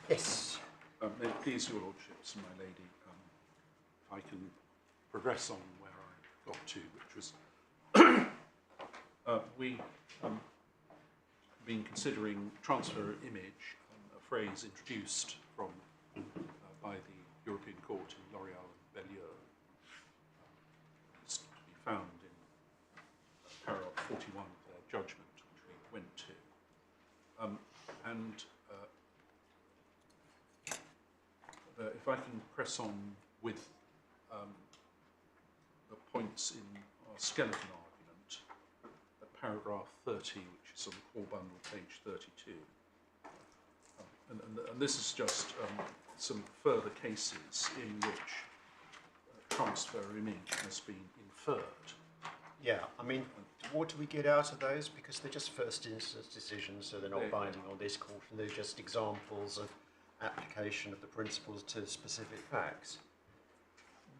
Yes. May it please your lordships and my lady, if I can progress on where I got to, which was we been considering transfer image, a phrase introduced from by the European Court in L'Oréal and Bellieu. It's to be found in paragraph 41 of their judgment, which we went to. If I can press on with the points in our skeleton argument at paragraph 30, which is on the core bundle, page 32. And this is just some further cases in which transfer image has been inferred. Yeah, I mean, what do we get out of those? Because they're just first instance decisions, so they're not binding on this court, and they're just examples of application of the principles to specific facts.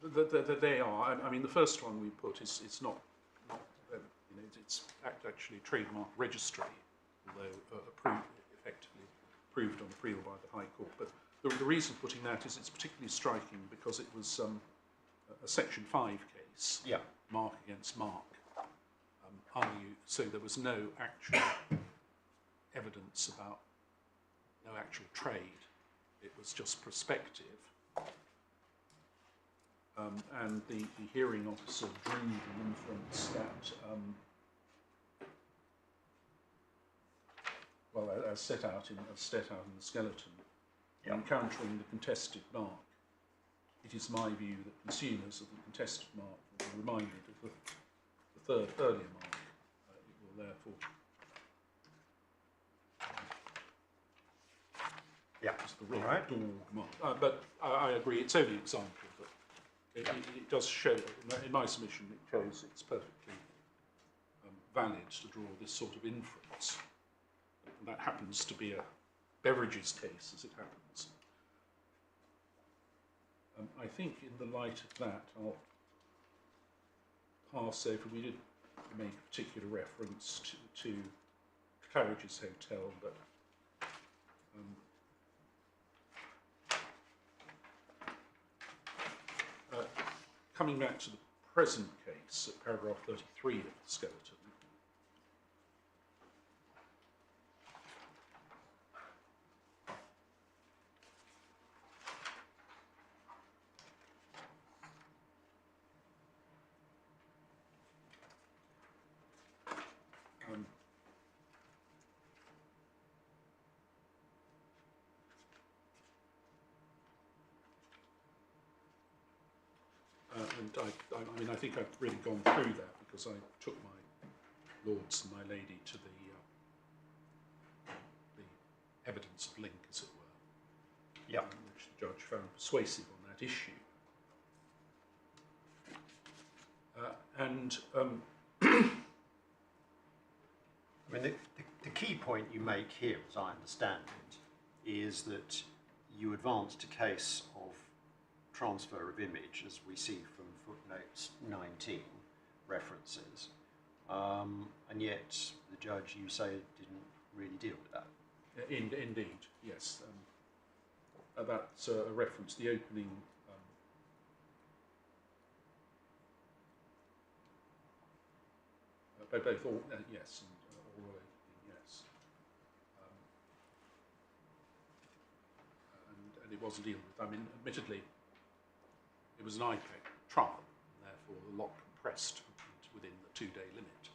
They are. I mean, the first one we put is not you know, it's actually trademark registry, although effectively approved on appeal by the High Court. But the reason for putting that is it's particularly striking because it was a Section 5 case, yeah. Mark against Mark. So there was no actual evidence about no actual trade. It was just prospective. And the hearing officer drew the inference that, well, as set out in the skeleton, yep. Encountering the contested mark, it is my view that consumers of the contested mark will be reminded of the third earlier mark. It will therefore just the red dog mark. But I agree, it's only an example, but it does show, in my submission, it shows it's perfectly valid to draw this sort of inference. And that happens to be a beverages case, as it happens. I think in the light of that, I'll pass over. We did make a particular reference to Claridge's Hotel, but coming back to the present case, at paragraph 33 of the skeleton, and I mean, I think I've really gone through that because I took my lords and my lady to the evidence of link, as it were, yep. Which the judge found persuasive on that issue. I mean, the key point you make here, as I understand it, is that you advanced a case of transfer of image, as we see from footnotes 19 references, and yet the judge, you say, didn't really deal with that. Indeed, yes. That's a reference, the opening both all, yes, and oral opening, yes. And it wasn't dealt with. I mean, admittedly, it was an IPEC trial, and therefore a lot compressed within the 2-day limit.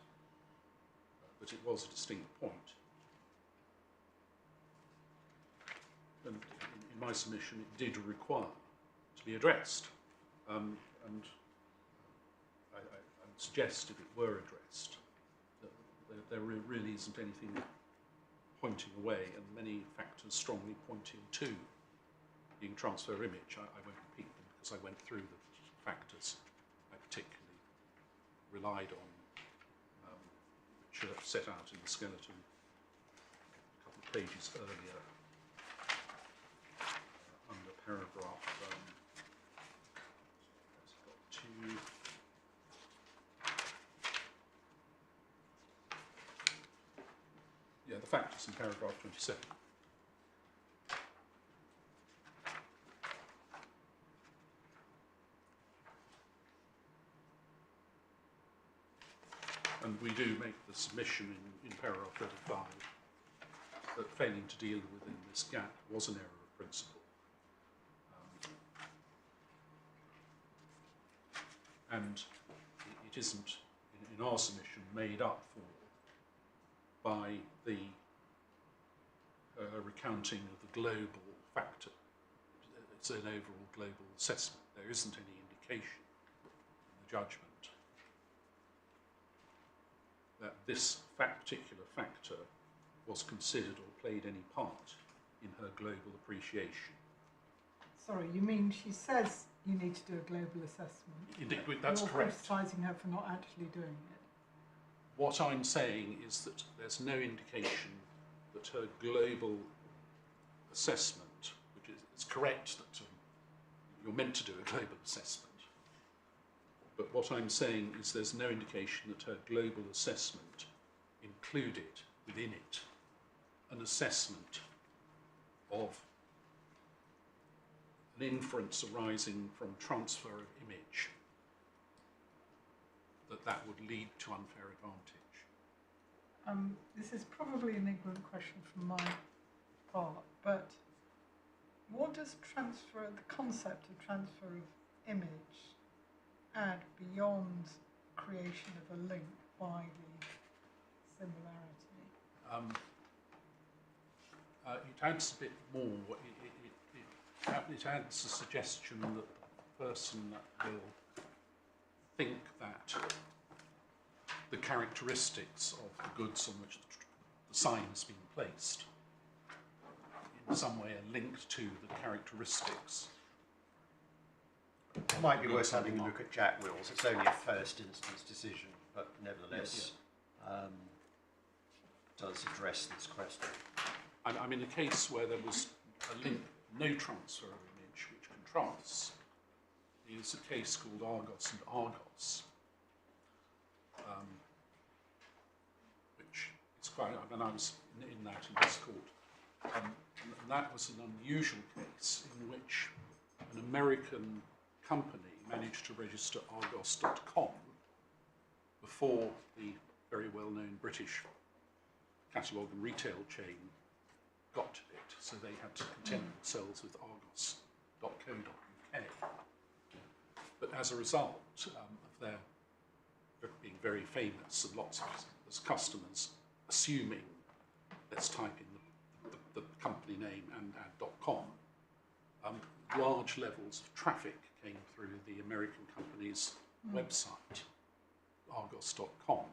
But it was a distinct point. And in my submission, it did require to be addressed. And I suggest if it were addressed, that there really isn't anything pointing away, and many factors strongly pointing to being transfer image. I won't repeat them because I went through the factors I particularly relied on, which are set out in the skeleton a couple of pages earlier, under paragraph the factors in paragraph 27. And we do make the submission in paragraph 35 that failing to deal within this gap was an error of principle. And it isn't, in our submission, made up for by the recounting of the global factor. It's an overall global assessment. There isn't any indication in the judgment that this particular factor was considered or played any part in her global appreciation. Sorry, you mean she says you need to do a global assessment? Indeed, that's correct. You're criticising her for not actually doing it. What I'm saying is that there's no indication that her global assessment, which is it's correct that you're meant to do a global assessment, but what I'm saying is there's no indication that her global assessment included within it an assessment of an inference arising from transfer of image that would lead to unfair advantage. This is probably an ignorant question from my part, but what does the concept of transfer of image add beyond creation of a link by the similarity? It adds a bit more. It adds a suggestion that the person will think that the characteristics of the goods on which the sign has been placed in some way are linked to the characteristics. It might be worth having a look at Jack Wills. It's only a first instance decision, but nevertheless does address this question. I'm in a case where there was a link, no transfer of image, which contrasts, is a case called Argos and Argos, which is quite, I mean, I was in that in this court, and that was an unusual case in which an American company managed to register Argos.com before the very well-known British catalogue and retail chain got to it, so they had to content themselves with Argos.co.uk. But as a result of their being very famous and lots of as customers assuming, let's type in the company name and add .com, large levels of traffic came through the American company's website, Argos.com,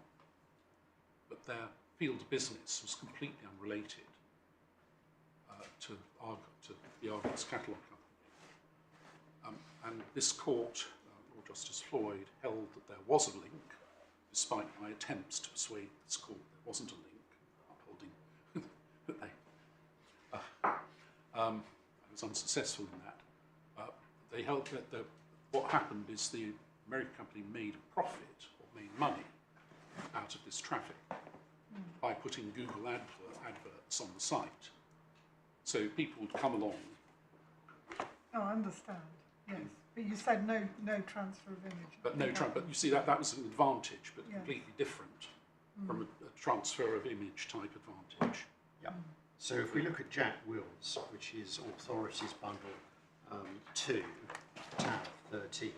but their field of business was completely unrelated to the Argos catalogue company. And this court, Lord Justice Floyd, held that there was a link, despite my attempts to persuade this court there wasn't a link, upholding that I was unsuccessful in that. They held that what happened is the American company made a profit, or made money, out of this traffic by putting Google adverts on the site. So people would come along. Oh, I understand. Yes, but you said no transfer of image. But but you see that was an advantage, but completely different from a transfer of image type advantage. Yeah. So if we look at Jack Wills, which is Authorities Bundle 2, tab 13,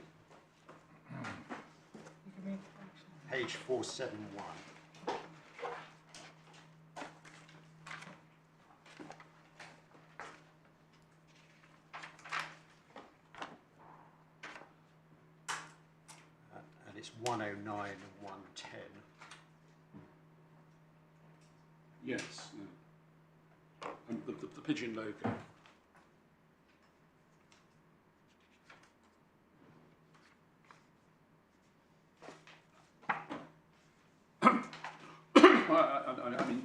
page 471. It's 109 and 110. Yes. And the pigeon logo. I mean,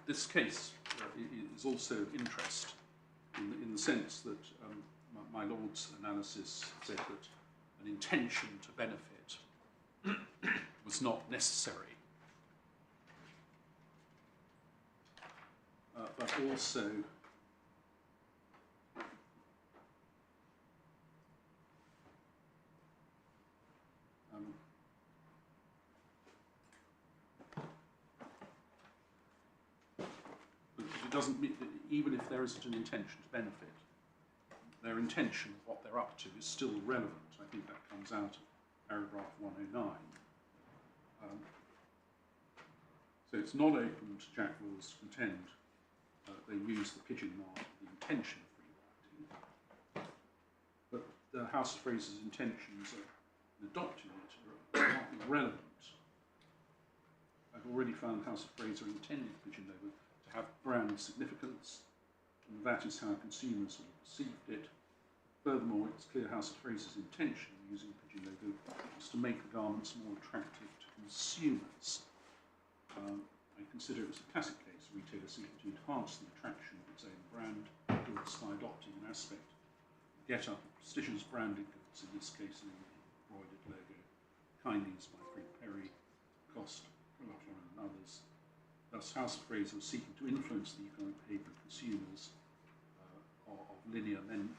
this case is also of interest in the sense that my Lord's analysis said that an intention to benefit was not necessary, but also it doesn't mean that even if there isn't an intention to benefit, their intention of what they're up to is still relevant. I think that comes out of paragraph 109. So it's not open to Jack Laws to contend they use the pigeon mark with the intention of rewriting, but the House of Fraser's intentions in adopting it are not relevant. I've already found House of Fraser intended pigeon logo to have brand significance, and that is how consumers will have perceived it. Furthermore, it's clear House of Fraser's intention in using pigeon logo was to make the garments more attractive to consumers. I consider it as a classic case of retailer seeking to enhance the attraction of its own brand goods by adopting an aspect of get-up of prestigious branded goods, in this case an embroidered logo, kindly used by Frank Perry, Cost, and others. Thus, House of Fraser was seeking to influence the economic behaviour of consumers of linear menswear.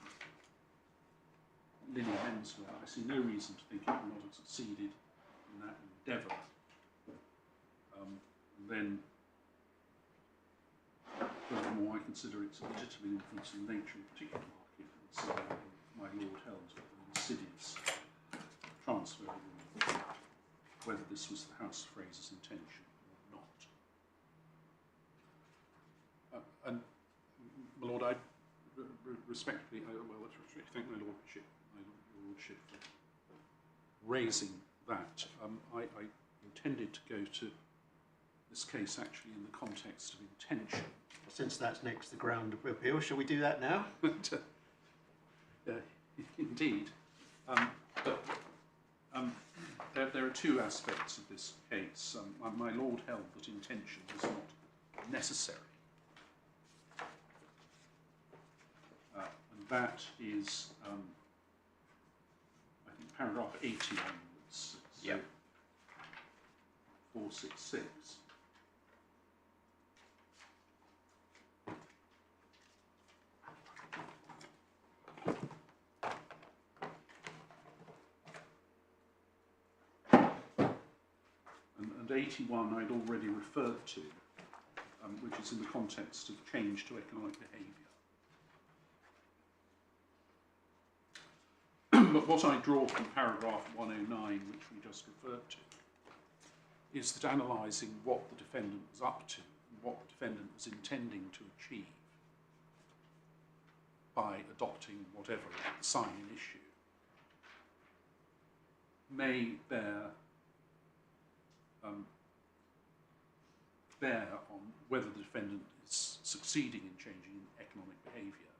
I see no reason to think it would not have succeeded in that endeavour. Then, furthermore, I consider its legitimate influence in the nature of a particular market, and so my Lord held an insidious transfer, whether this was the House of Fraser's intention or not. And, my Lord, I respectfully, thank my Lordship for raising that. I intended to go to this case actually in the context of intention. Since that's next to the ground of appeal, shall we do that now? Indeed. There are two aspects of this case. My Lord held that intention was not necessary. And that is, I think, paragraph 80 onwards. Yep. 466. And 81 I'd already referred to, which is in the context of change to economic behaviour. But what I draw from paragraph 109, which we just referred to, is that analysing what the defendant was up to and what the defendant was intending to achieve by adopting whatever sign in issue may bear on whether the defendant is succeeding in changing economic behaviour,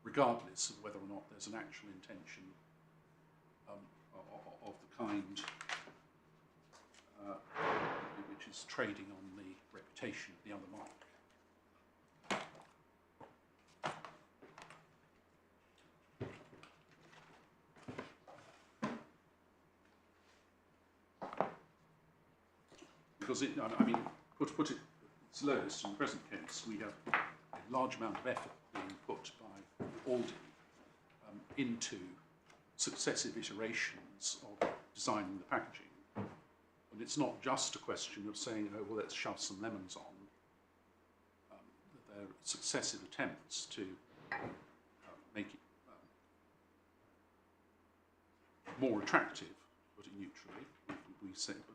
regardless of whether or not there's an actual intention of the kind which is trading on the reputation of the other mark. Because put it its lowest in the present case, we have a large amount of effort being put by Aldi into successive iterations of designing the packaging. And it's not just a question of saying, oh, well, let's shove some lemons on. There are successive attempts to make it more attractive, to put it neutrally, we say, but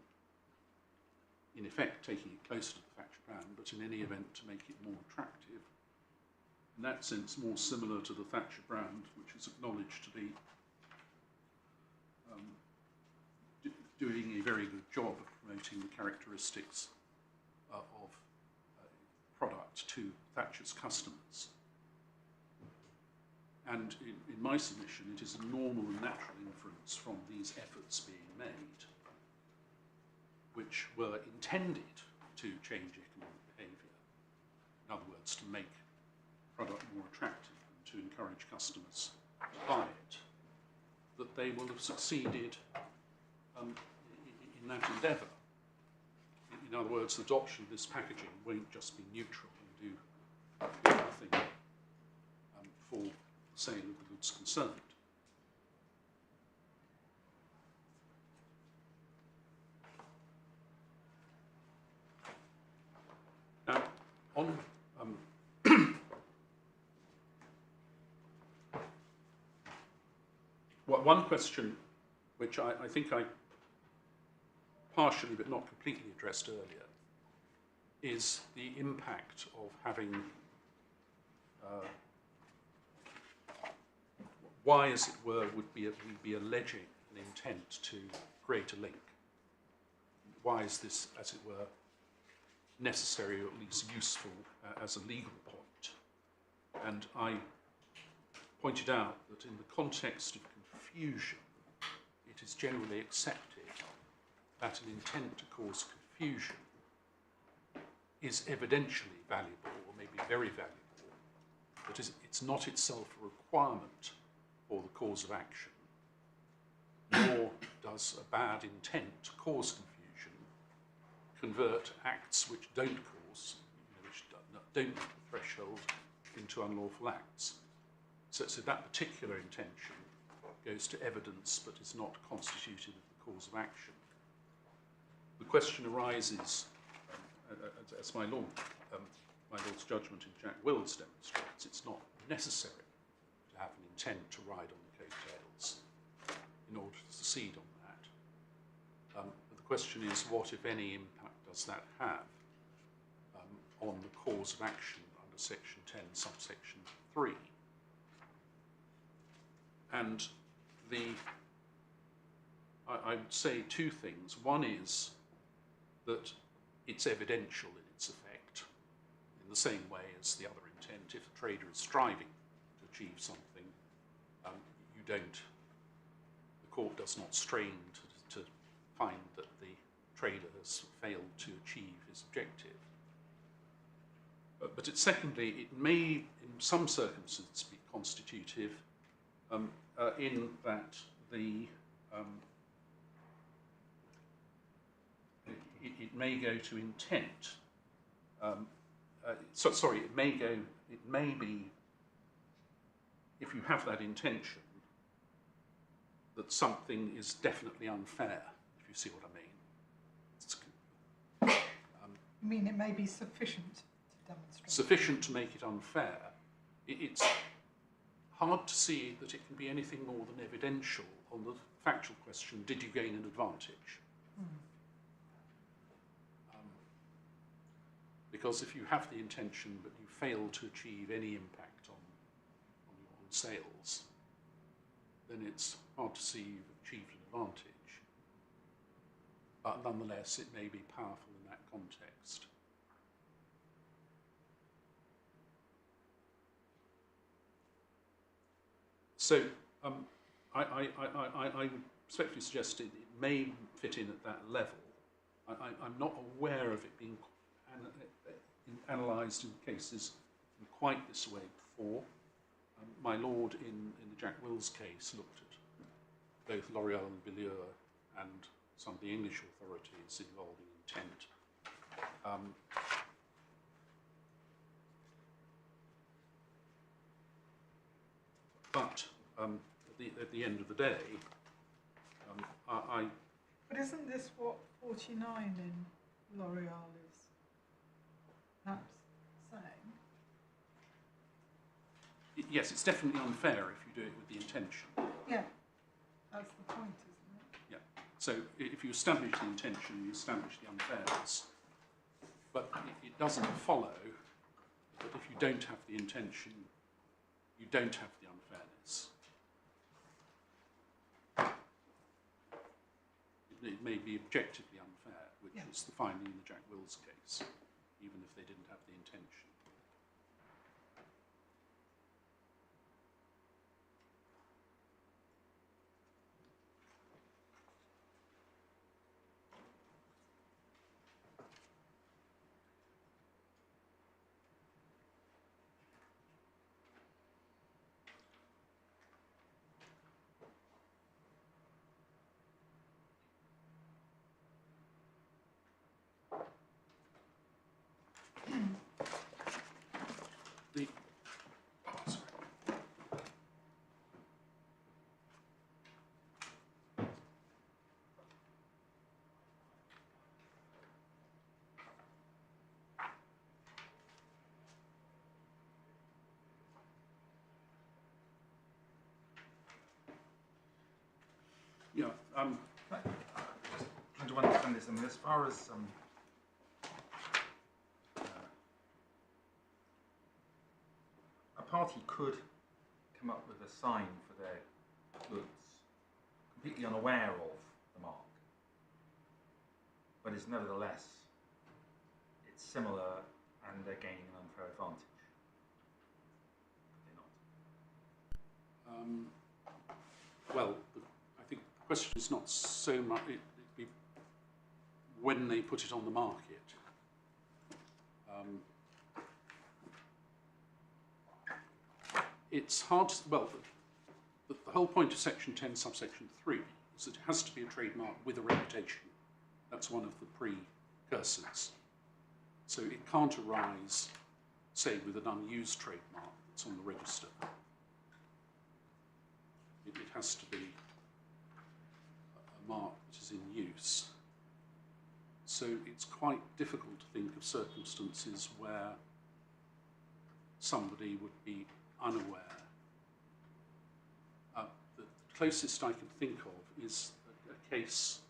in effect taking it closer to the Thatcher brand, but in any event to make it more attractive. In that sense, more similar to the Thatcher brand, which is acknowledged to be doing a very good job of promoting the characteristics of product to Thatcher's customers. And in my submission, it is a normal and natural inference from these efforts being made, which were intended to change economic behaviour. In other words, to make product more attractive and to encourage customers to buy it, that they will have succeeded in that endeavour. In other words, the adoption of this packaging won't just be neutral and do nothing for the sale of the goods concerned. Now, On one question which I think I partially but not completely addressed earlier is the impact of having, why, as it were, would we'd be alleging an intent to create a link. Why is this, as it were, necessary or at least useful as a legal point? And I pointed out that in the context of confusion, it is generally accepted that an intent to cause confusion is evidentially valuable, or maybe very valuable, but it's not itself a requirement for the cause of action, nor does a bad intent to cause confusion convert acts which don't cause, which don't meet the threshold, into unlawful acts. So that particular intention goes to evidence but is not constituted of the cause of action. The question arises, as my Lord's judgment in Jack Wills demonstrates, it's not necessary to have an intent to ride on the coattails in order to succeed on that. But the question is, what, if any, impact does that have on the cause of action under Section 10, subsection 3? And I would say two things. One is that it's evidential in its effect, in the same way as the other intent. If a trader is striving to achieve something, the court does not strain to find that the trader has failed to achieve his objective. But secondly, it may, in some circumstances, be constitutive in that it may go to intent. It may be, if you have that intention, that something is definitely unfair, if you see what I mean. You mean it may be sufficient to demonstrate? Sufficient to make it unfair. It's hard to see that it can be anything more than evidential on the factual question, did you gain an advantage? Because if you have the intention but you fail to achieve any impact on sales, then it's hard to see you've achieved an advantage. But nonetheless, it may be powerful in that context. So I would respectfully suggest it may fit in at that level. I'm not aware of it being analysed in cases in quite this way before. My Lord, in the Jack Wills case, looked at both L'Oreal and Billure and some of the English authorities involving intent. But at the end of the day, But isn't this what 49 in L'Oreal is perhaps saying? Yes, it's definitely unfair if you do it with the intention. Yeah, that's the point, isn't it? Yeah. So if you establish the intention, you establish the unfairness. But it doesn't follow that if you don't have the intention, you don't have the unfairness. It may be objectively unfair, which is the finding in the Jack Wills case, even if they didn't have the intention. Yeah. Just trying to understand this. I mean, as far as a party could come up with a sign for their goods completely unaware of the mark, but is nevertheless it's similar and they're gaining an unfair advantage. Could they not? Well, I think the question is not so much it'd be when they put it on the market. It's hard to, well, the whole point of section 10 subsection 3 is that it has to be a trademark with a reputation. That's one of the precursors. So it can't arise, say, with an unused trademark that's on the register. It has to be a mark that is in use. So it's quite difficult to think of circumstances where somebody would be unaware. The closest I can think of is a case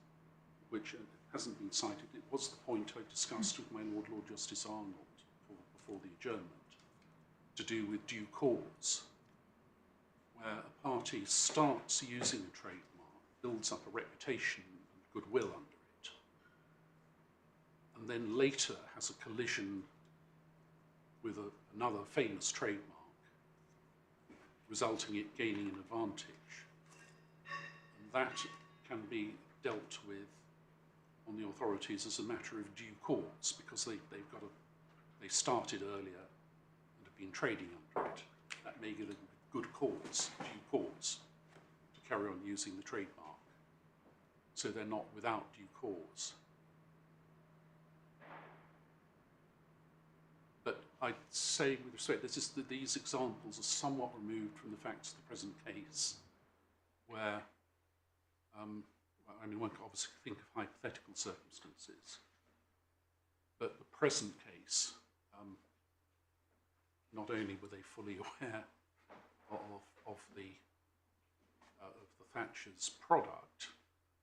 which hasn't been cited. It was the point I discussed with my Lord Justice Arnold before the adjournment, to do with due cause, where a party starts using a trademark, builds up a reputation and goodwill under it, and then later has a collision with another famous trademark, resulting in it gaining an advantage. And that can be dealt with on the authorities as a matter of due cause, because they started earlier and have been trading under it. That may give a good cause, due cause, to carry on using the trademark. So they're not without due cause. But I'd say, with respect, these examples are somewhat removed from the facts of the present case, where, I mean, one can obviously think of hypothetical circumstances, but the present case, not only were they fully aware of the Thatchers product,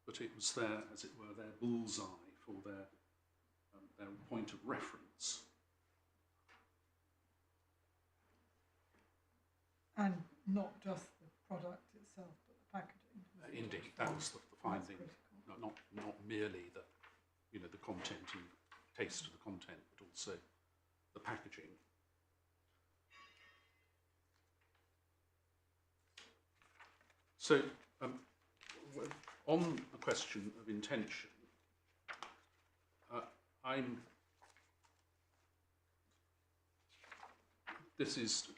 but it was their, as it were, their bullseye for their point of reference. And not just the product itself, but the packaging. Indeed, that was the finding. Not merely the content and taste of the content, but also the packaging. So, on the question of intention, this is,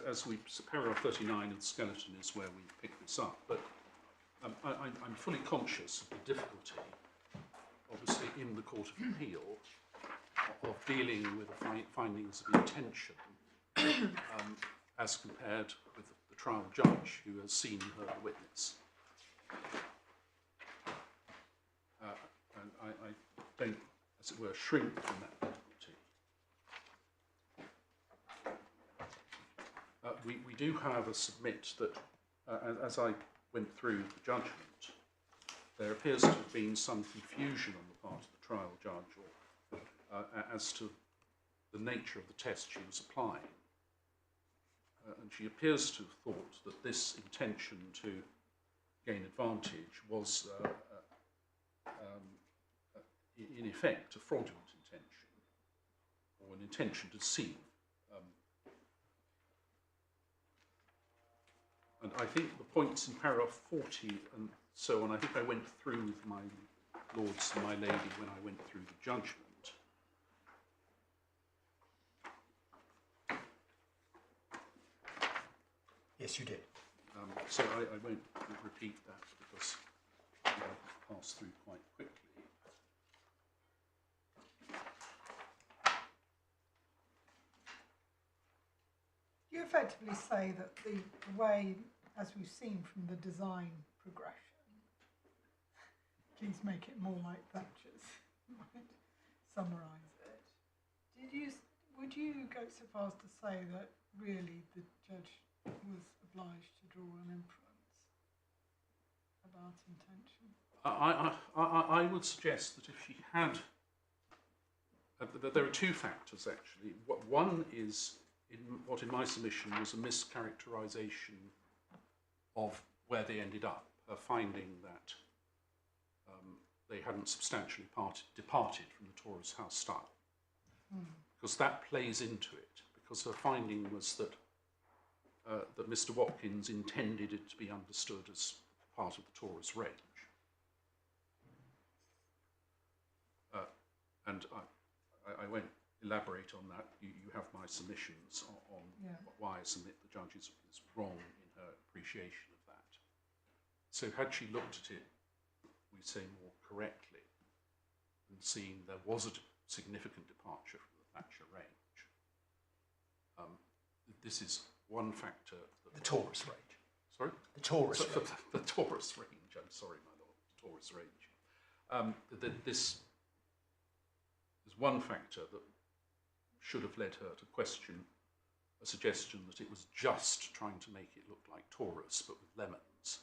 as we, paragraph 39 of the skeleton is where we pick this up, but I'm fully conscious of the difficulty, obviously, in the Court of Appeal, of dealing with the findings of intention as compared with the trial judge who has seen and heard the witness. And I don't, as it were, shrink from that difficulty. We do, however, submit that, as I went through the judgment, there appears to have been some confusion on the part of the trial judge as to the nature of the test she was applying. And she appears to have thought that this intention to gain advantage was, in effect, a fraudulent intention, or an intention to deceive. And I think the points in paragraph 40 and so on, I think I went through with my lords and my lady when I went through the judgment. Yes, you did. So I won't repeat that because I'll pass through quite quickly. You effectively say that the way, as we've seen from the design progression, please make it more like Thatchers, might summarise it. Would you go so far as to say that really the judge was obliged to draw an inference about intention? I would suggest that if she had, there are two factors actually. One is what in my submission was a mischaracterisation of where they ended up, a finding that they hadn't substantially departed from the tourist house style. Because that plays into it, because her finding was that that Mr. Watkins intended it to be understood as part of the tourist range. And I won't elaborate on that. You have my submissions on why I submit the judge is wrong in her appreciation of that. So had she looked at it, we say more correctly, and seen there was a significant departure from the Thatcher range, this is one factor. The Taurus range. Sorry? The Taurus range. The Taurus range, I'm sorry, my lord, the Taurus range. This is one factor that should have led her to question a suggestion that it was just trying to make it look like Taurus, but with lemons.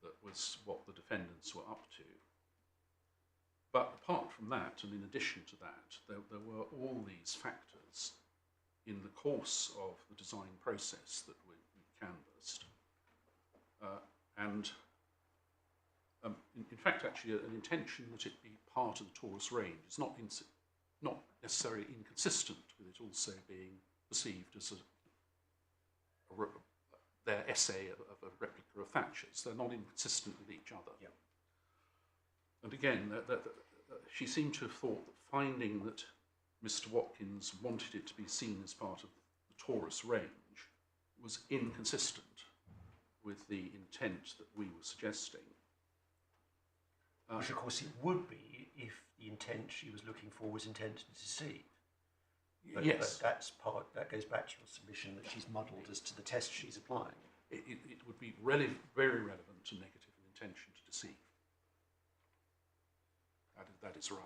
That was what the defendants were up to. But apart from that, and in addition to that, there were all these factors in the course of the design process that we canvassed. In fact, actually, an intention that it be part of the Taurus range is not necessarily inconsistent with it also being perceived as their essay of a replica of Thatcher's. They're not inconsistent with each other. Yeah. And again, she seemed to have thought that finding that Mr. Watkins wanted it to be seen as part of the Taurus range was inconsistent with the intent that we were suggesting. Which of course it would be if the intent she was looking for was intent to deceive. But, yes. But that goes back to your submission that she's muddled as to the test she's applying. It would be very relevant to negative intention to deceive. That is right.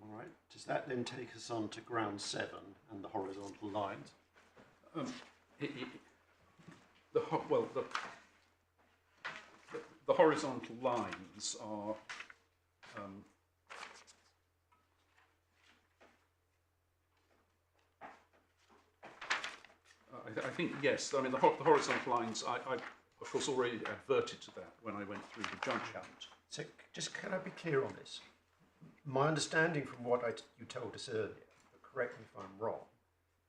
All right. Does that then take us on to ground 7 and the horizontal lines? The horizontal lines are I think, yes, I mean the horizontal lines, I of course already adverted to that when I went through the judge hunt. So just can I be clear on this? My understanding from what you told us earlier, but correct me if I'm wrong,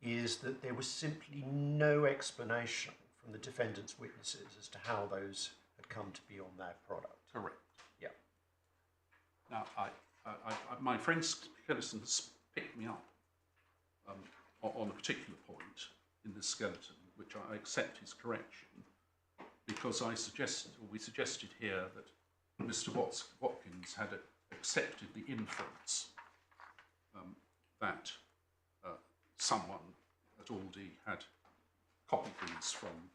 is that there was simply no explanation from the defendant's witnesses as to how those had come to be on their product. Correct. Yeah. Now, my friend Skeleton has picked me up on a particular point in this skeleton, which I accept his correction, because we suggested here that Mr. Watkins had accepted the inference that someone at Aldi had copied these from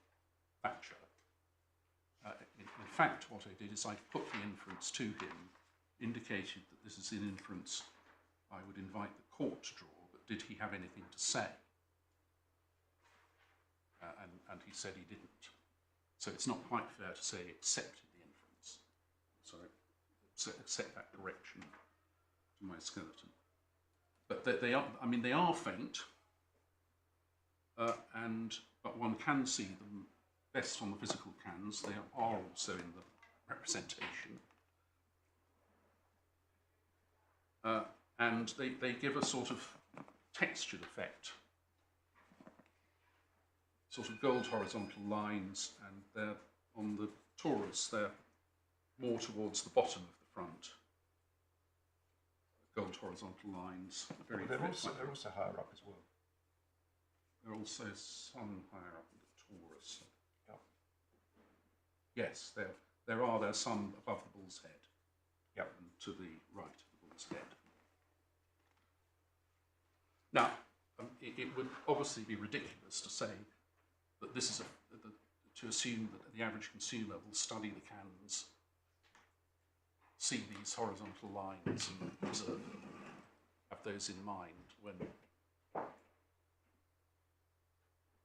Thatcher. In fact, what I did is I put the inference to him, indicated that this is an inference I would invite the court to draw, but did he have anything to say? And he said he didn't. So it's not quite fair to say he accepted the inference. So accept that correction to my skeleton. But they are faint, but one can see them best on the physical cans. They are also in the representation. And they give a sort of textured effect. Sort of gold horizontal lines, and they're on the Taurus, they're more towards the bottom of the front. Gold horizontal lines. They're also higher up as well. They're also some higher up in the Taurus. Yeah. Yes, there's some above the bull's head. Yep. And to the right of the bull's head. Now, it would obviously be ridiculous to say that this is to assume that the average consumer will study the cans, see these horizontal lines and observe them, have those in mind when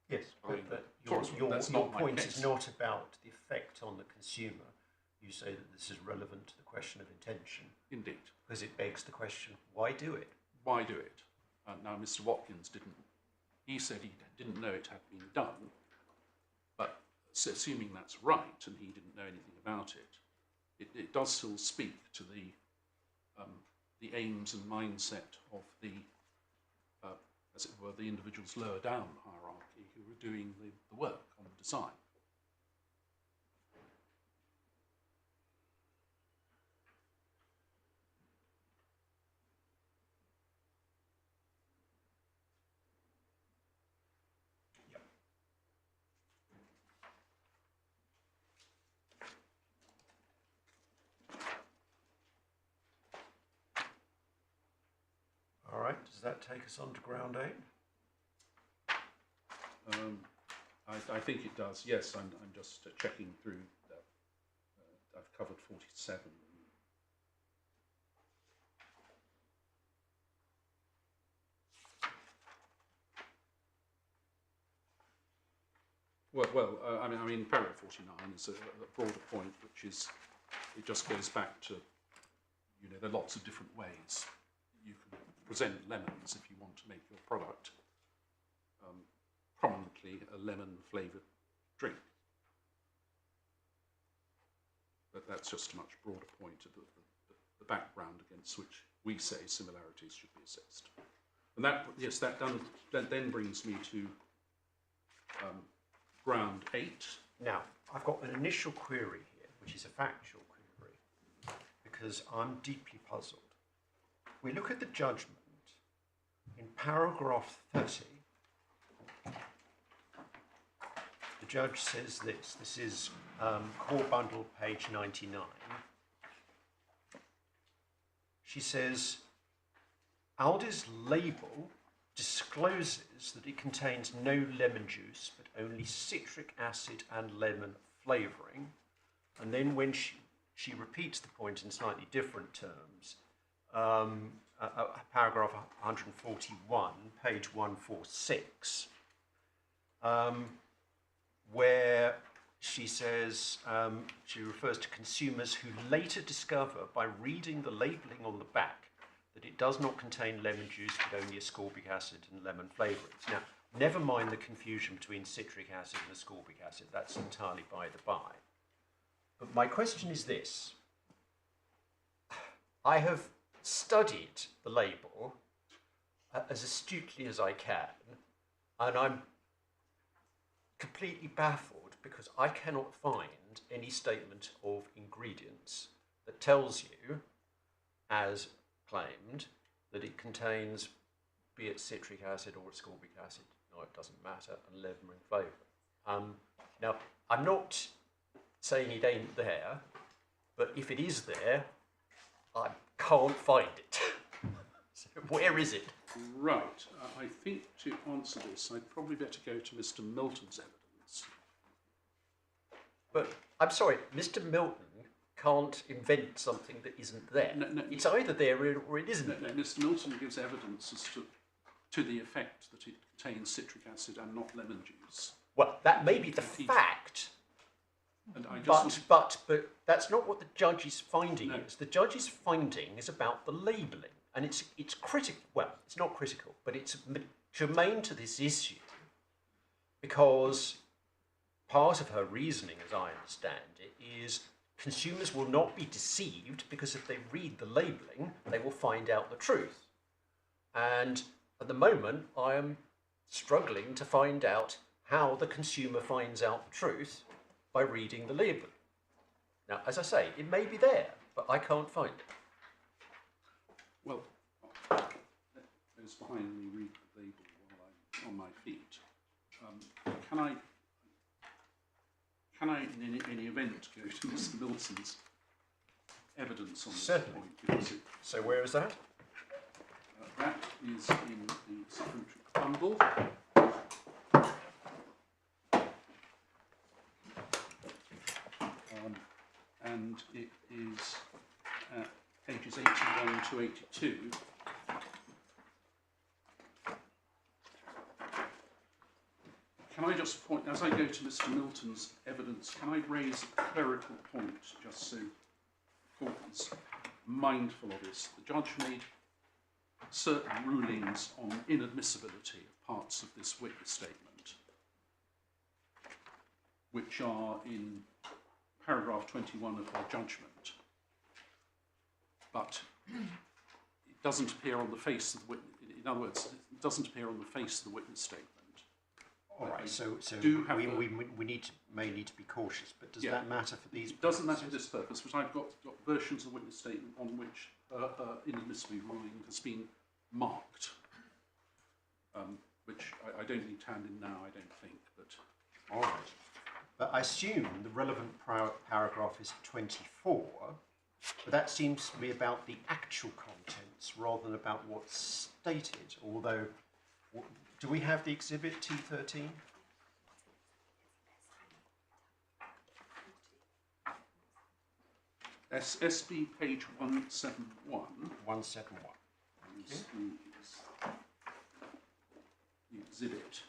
Yes, I- but of course, your that's not my point case. is not about the effect on the consumer. You say that this is relevant to the question of intention, Indeed. because it begs the question, why do it? Why do it? Now, Mr. Watkins didn't. He said he didn't know it had been done, but assuming that's right, and he didn't know anything about it, it does still speak to the aims and mindset of the, as it were, the individuals lower down the hierarchy who were doing the work on the design. All right, does that take us on to ground 8? I think it does, yes. I'm just checking through that. I've covered 47. Well, I mean, paragraph 49 is a broader point, which is, it just goes back to, you know, there are lots of different ways you can present lemons if you want to make your product prominently a lemon-flavoured drink. But that's just a much broader point of the background against which we say similarities should be assessed. And that, yes, that then brings me to ground 8. Now, I've got an initial query here, which is a factual query, because I'm deeply puzzled. We look at the judgment in paragraph 30. The judge says this is core bundle page 99. She says, Aldi's label discloses that it contains no lemon juice, but only citric acid and lemon flavouring. And then when she repeats the point in slightly different terms, paragraph 141, page 146, where she says, she refers to consumers who later discover by reading the labelling on the back that it does not contain lemon juice but only ascorbic acid and lemon flavourings. Now, never mind the confusion between citric acid and ascorbic acid, that's entirely by the by. But my question is this. I have studied the label as astutely as I can, and I'm completely baffled because I cannot find any statement of ingredients that tells you, as claimed, that it contains, be it citric acid or ascorbic acid, no, it doesn't matter, and lemon flavour. Now, I'm not saying it ain't there, but if it is there, I can't find it. So where is it? Right. I think to answer this, I'd probably better go to Mr. Milton's evidence. But I'm sorry, Mr. Milton can't invent something that isn't there. No, it's either there or it isn't. No, Mr. Milton gives evidence as to the effect that it contains citric acid and not lemon juice. Well, that may be the fact, and I just but that's not what the judge's finding No. is. The judge's finding is about the labelling, and it's critical. Well, it's not critical, but it's germane to this issue because part of her reasoning, as I understand it, is consumers will not be deceived because if they read the labelling, they will find out the truth. And at the moment, I am struggling to find out how the consumer finds out the truth by reading the label. Now, as I say, it may be there, but I can't find it. well, those behind me read the label while I'm on my feet. Can I, in any event, go to Mr. Milton's evidence on this Certainly. point? Because So where is that? that is in the supplementary bundle. And it is at pages 81 to 82. Can I just point, as I go to Mr. Milton's evidence, can I raise a clerical point, just so the court is mindful of this? The judge made certain rulings on inadmissibility of parts of this witness statement, which are in paragraph 21 of her judgment, but it doesn't appear on the face of the witness. In other words, it doesn't appear on the face of the witness statement. All right, so we may need to be cautious, but does that matter for these It doesn't matter for this purpose, but I've got versions of the witness statement on which her inadmissibility ruling has been marked, which I don't need to hand in now, I don't think, but... All right. But I assume the relevant paragraph is 24, but that seems to be about the actual contents rather than about what's stated, although... Do we have the exhibit T13? SB page 171. 171. Is the exhibit.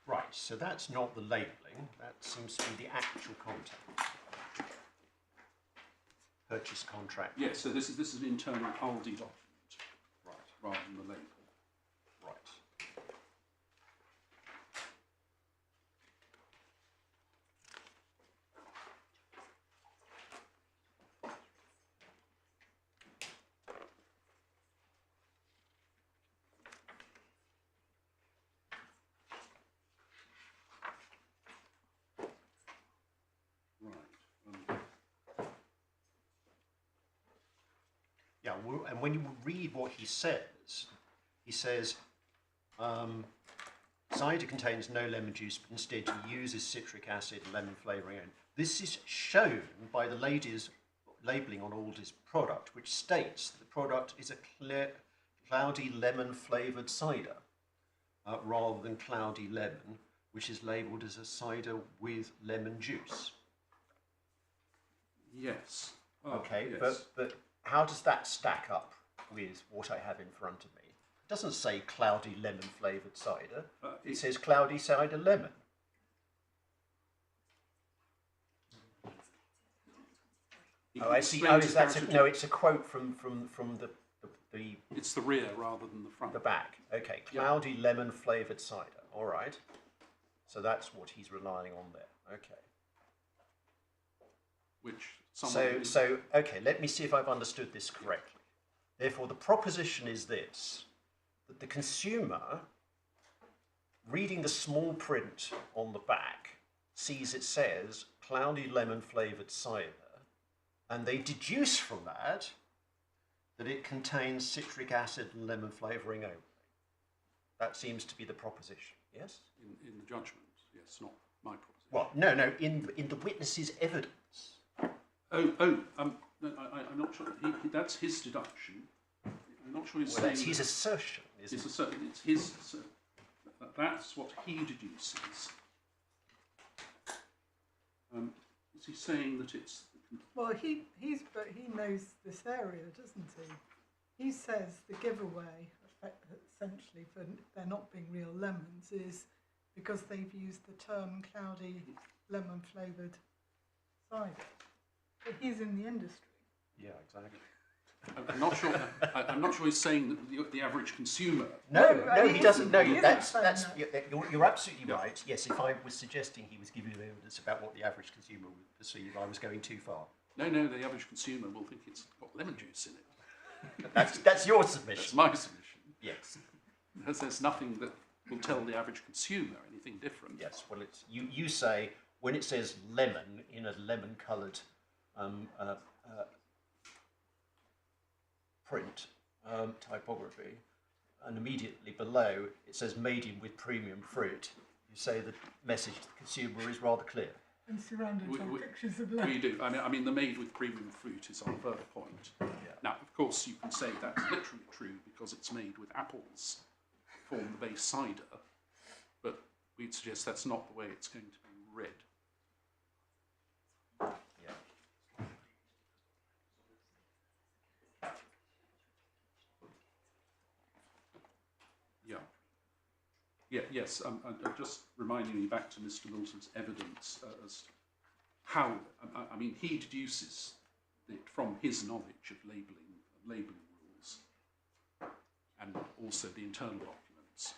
Right, so that's not the labelling, that seems to be the actual content. Purchase contract. Yes, so this is an internal Aldi document, Right, rather than the label. right. Yeah, and when you read what he says, cider contains no lemon juice, but instead uses citric acid and lemon flavouring. This is shown by the lady's labelling on Aldi's product, which states that the product is a cloudy lemon flavoured cider, rather than cloudy lemon, which is labelled as a cider with lemon juice. Yes. Okay, yes. but how does that stack up with what I have in front of me? It doesn't say cloudy lemon flavoured cider. It says cloudy cider lemon. Oh, I see. Oh, no, it's a quote from the It's the rear rather than the front. the back. Okay, cloudy lemon flavoured cider. All right. So that's what he's relying on there. Okay. Which So okay, let me see if I've understood this correctly. Therefore, the proposition is this, that the consumer, reading the small print on the back, sees it says cloudy lemon flavoured cider, and they deduce from that that it contains citric acid and lemon flavouring only. That seems to be the proposition, yes? in the judgment, yes, not my proposition. Well, no, in the witness's evidence. No, I'm not sure. That's his deduction. I'm not sure he's saying. That's his assertion, isn't it? It's his. That's what he deduces. Is he saying that it's? Well, he knows this area, doesn't he? He says the giveaway, essentially, for there not being real lemons, is because they've used the term cloudy lemon flavoured cider. But he's in the industry. Yeah, exactly. I'm not sure. I'm not sure he's saying that the average consumer. No, he doesn't. No, he that's isn't you're absolutely right. Yes, if I was suggesting he was giving you evidence about what the average consumer would perceive, I was going too far. No, the average consumer will think it's got lemon juice in it. That's your submission. That's my submission. Yes. Because there's nothing that will tell the average consumer anything different. Yes. Well, it's you say when it says lemon in a lemon-coloured print typography, and immediately below it says made in with premium fruit, you say the message to the consumer is rather clear. And surrounded by pictures of lemon. We do. I mean, the made with premium fruit is our further point. Yeah. Now, of course, you can say that's literally true because it's made with apples form the base cider, but we'd suggest that's not the way it's going to be read. Yes, I'm just reminding you back to Mr. Milton's evidence as how, I mean, he deduces it from his knowledge of labelling rules and also the internal documents.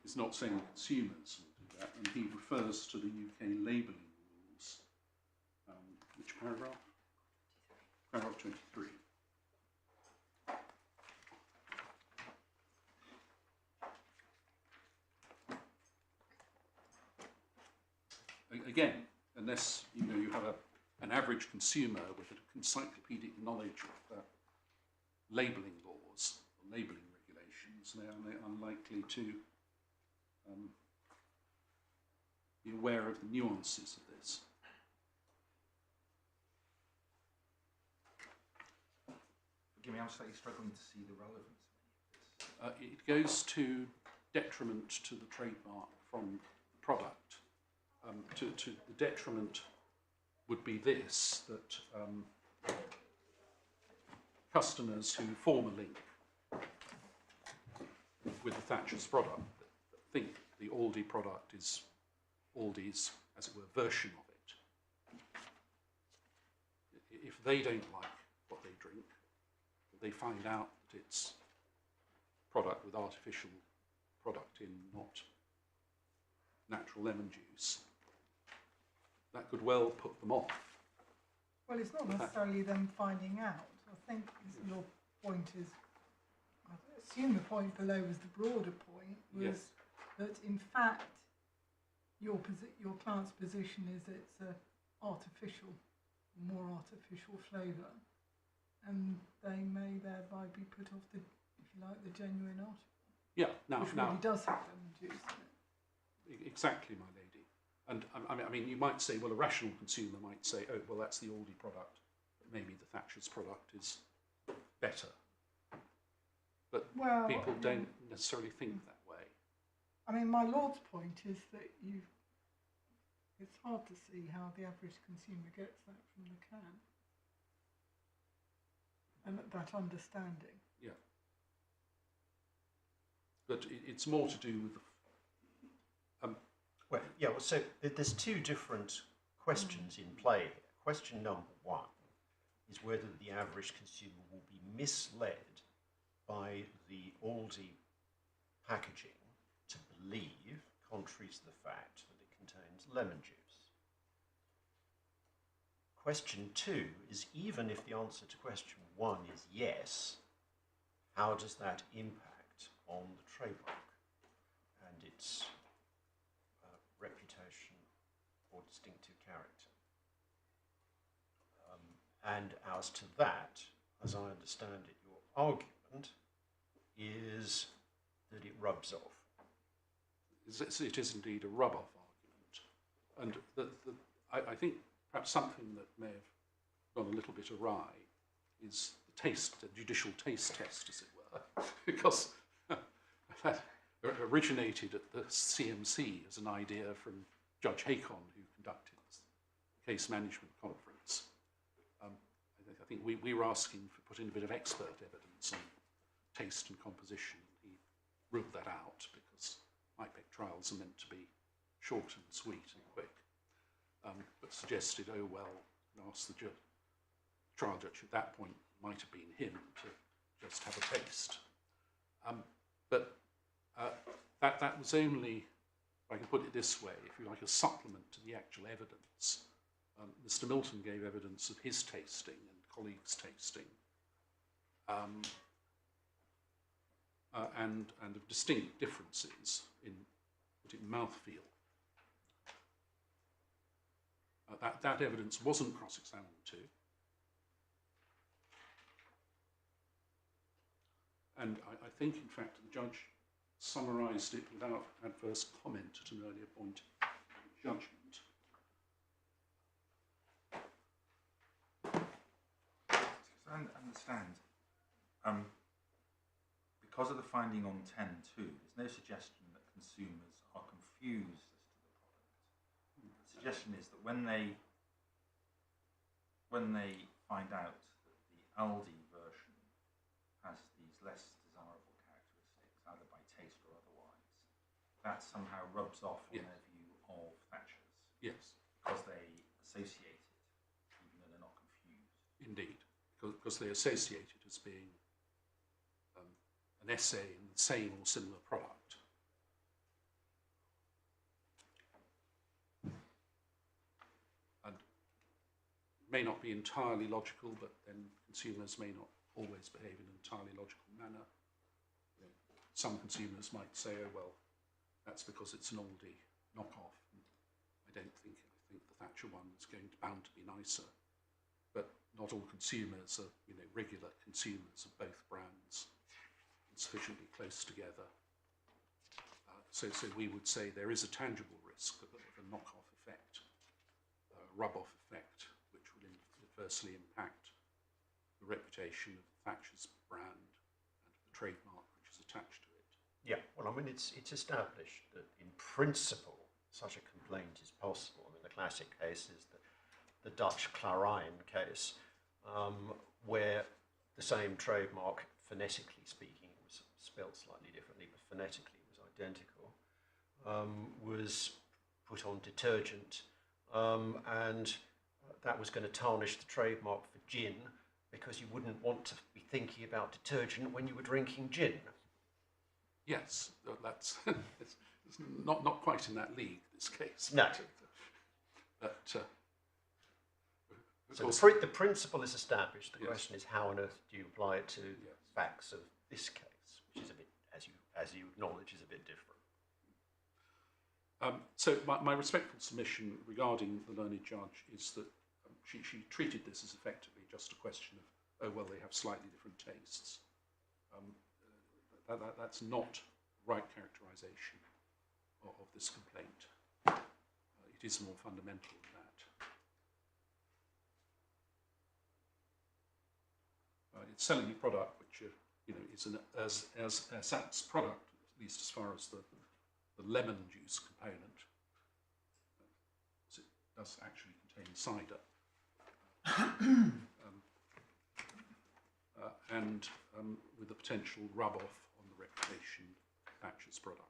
He's not saying consumers will do that, and he refers to the UK labelling rules. Which paragraph? Paragraph 23. Again, unless you have an average consumer with an encyclopedic knowledge of labelling laws or labelling regulations, they are unlikely to be aware of the nuances of this. Forgive me, I'm slightly struggling to see the relevance of any of this. It goes to detriment to the trademark from the product. To the detriment would be this, that customers who form a link with the Thatchers product, that think the Aldi product is Aldi's, as it were, version of it. If they don't like what they drink, they find out that it's product with artificial product in, not natural lemon juice, that could well put them off. Well, it's not necessarily them finding out. I think your point is, I assume the point below was the broader point, was that in fact your client's position is it's a more artificial flavour, and they may thereby be put off the, if you like, the genuine article. Yeah, which really does have lemon juice in it. Exactly, my lady. And I mean, you might say, well, a rational consumer might say, oh, well, that's the Aldi product, but maybe the Thatchers product is better. But people don't necessarily think that way. I mean, my Lord's point is that it's hard to see how the average consumer gets that from the can. And that understanding. Yeah. But it's more to do with so there's two different questions in play here. Question number one is whether the average consumer will be misled by the Aldi packaging to believe, contrary to the fact, that it contains lemon juice. Question two is, even if the answer to question one is yes, how does that impact on the trademark and its reputation or distinctive character? And as to that, as I understand it, your argument is that it rubs off. It is indeed a rub-off argument. And I think perhaps something that may have gone a little bit awry is the judicial taste test, as it were, because that originated at the CMC as an idea from Judge Hakon, who conducted the case management conference. I think we were asking for putting a bit of expert evidence on taste and composition. He ruled that out because IPEC trials are meant to be short and sweet and quick, but suggested, oh well, and asked the trial judge at that point, might have been him, to just have a taste. That was only, if I can put it this way, if you like, a supplement to the actual evidence. Mr. Milton gave evidence of his tasting and colleagues' tasting, and of distinct differences in mouthfeel. That evidence wasn't cross-examined to, and I think, in fact, the judge summarised it without adverse comment at an earlier point in judgment. I understand. Because of the finding on 10.2, there's no suggestion that consumers are confused as to the product. The suggestion is that when they find out that the Aldi version has these less desirable characteristics, either by taste or otherwise, that somehow rubs off on Yes. their view of Thatchers Yes, because they associate it, even though they're not confused. indeed, because they associate it as being an essay in the same or similar product. And it may not be entirely logical, but then consumers may not always behave in an entirely logical manner. You know, some consumers might say, oh well, that's because it's an Aldi knockoff. I think the Thatcher one is bound to be nicer. But not all consumers are, you know, regular consumers of both brands and sufficiently close together. So we would say there is a tangible risk of a knockoff effect, a rub-off effect, which will adversely impact the reputation of the Thatcher's brand and the trademark which is attached to it. Yeah, well, I mean, it's established that in principle such a complaint is possible. I mean, the classic case is the Dutch Clarijn case, where the same trademark, phonetically speaking, was spelled slightly differently, but phonetically was identical, was put on detergent, and that was going to tarnish the trademark for gin, because you wouldn't want to be thinking about detergent when you were drinking gin. Yes, that's it's not quite in that league, this case. No. But So the principle is established. The Yes. question is, how on earth do you apply it to Yes. facts of this case, which is a bit, as you acknowledge, is a bit different. So my respectful submission regarding the learned judge is that she treated this as effectively just a question of, oh well, they have slightly different tastes. That's not the right characterisation of this complaint. It is more fundamental than that. It's selling a product which you know is as Sat's product, at least as far as the lemon juice component, it does actually contain cider, and with a potential rub-off on the reputation of Thatcher's product.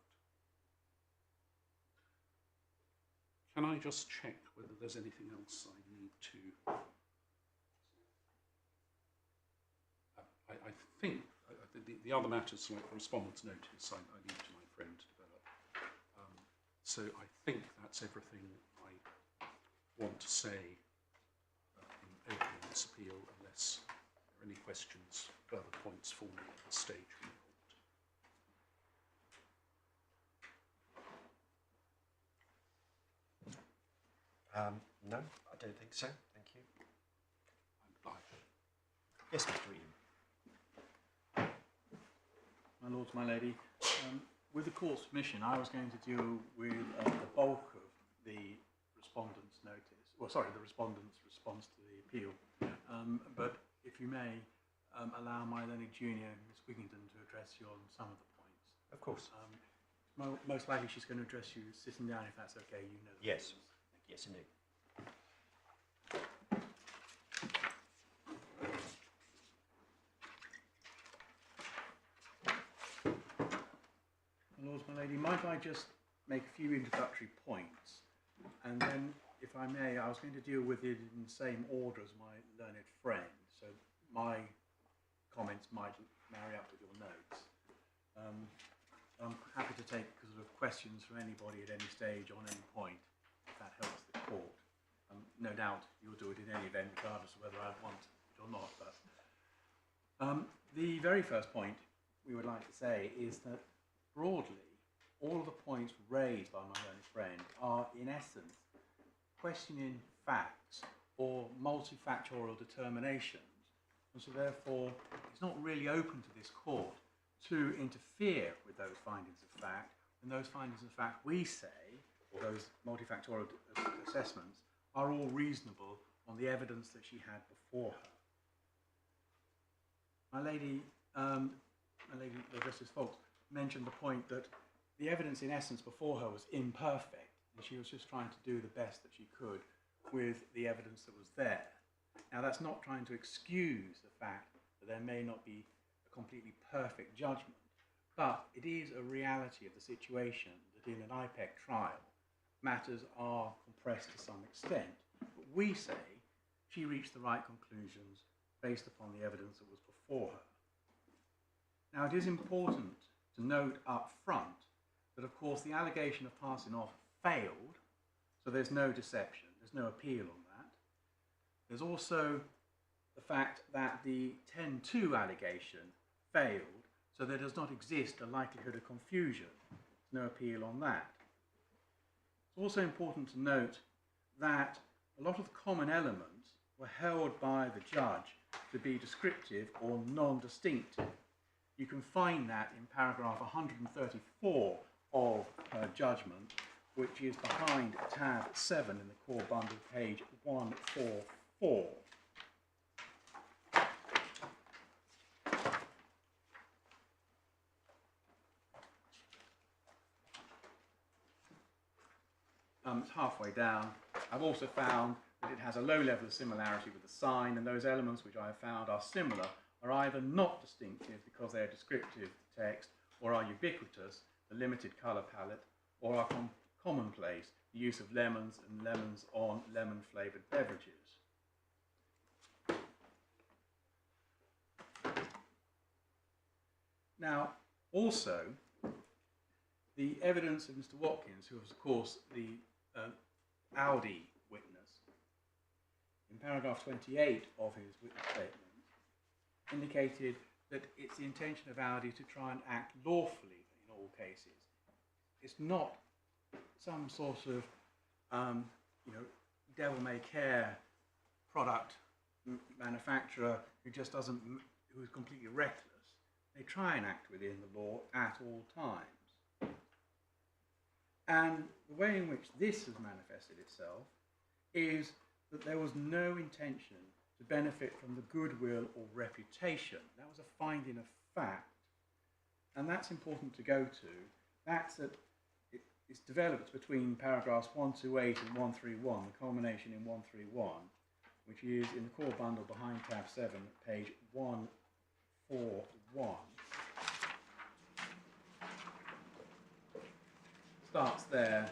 Can I just check whether there's anything else I need to... I think the other matters, like the respondent's notice, I leave to my friend to develop. So I think that's everything I want to say in opening this appeal, unless there are any questions, further points for me at this stage from the court. No, I don't think so. Thank you. I'm live. Yes, Mr. Eden. My lords, my lady, with the court's permission, I was going to deal with the bulk of the respondent's notice, the respondent's response to the appeal. But if you may, allow my learned junior, Miss Wigington, to address you on some of the points. Of course. Most likely she's going to address you sitting down, if that's okay. You know. Yes. Yes, indeed. My lords, my lady, might I just make a few introductory points, and then, if I may, I was going to deal with it in the same order as my learned friend, so my comments might marry up with your notes. I'm happy to take sort of questions from anybody at any stage on any point, if that helps the court. No doubt you'll do it in any event, regardless of whether I want it or not. But the very first point we would like to say is that, broadly, all of the points raised by my learned friend are, in essence, questioning facts or multifactorial determinations, and so therefore it's not really open to this court to interfere with those findings of fact, and those findings of fact, we say, or those multifactorial assessments, are all reasonable on the evidence that she had before her. My lady Justice Falk mentioned the point that the evidence in essence before her was imperfect, and she was just trying to do the best that she could with the evidence that was there. Now, that's not trying to excuse the fact that there may not be a completely perfect judgment, but it is a reality of the situation that that in an IPEC trial, matters are compressed to some extent. But we say she reached the right conclusions based upon the evidence that was before her. Now, it is important to note up front that, of course, the allegation of passing off failed, so there's no deception, there's no appeal on that. There's also the fact that the 10-2 allegation failed, so there does not exist a likelihood of confusion. There's no appeal on that. It's also important to note that a lot of the common elements were held by the judge to be descriptive or non-distinctive. You can find that in paragraph 134 of her judgment, which is behind tab 7 in the core bundle, page 144. It's halfway down. I've also found that it has a low level of similarity with the sign, and those elements which I have found are similar are either not distinctive because they are descriptive text, or are ubiquitous, the limited colour palette, or are commonplace, the use of lemons and lemons on lemon flavoured beverages. Now, also, the evidence of Mr. Watkins, who was, of course, the Aldi witness, in paragraph 28 of his witness statement, indicated that it's the intention of Aldi to try and act lawfully in all cases. It's not some sort of, devil-may-care product manufacturer who just doesn't, who is completely reckless. They try and act within the law at all times. And the way in which this has manifested itself is that there was no intention to benefit from the goodwill or reputation. That was a finding of fact. And that's important to go to. That's that it's developed between paragraphs 128 and 131, the culmination in 131, which is in the core bundle behind tab 7, page 141. Starts there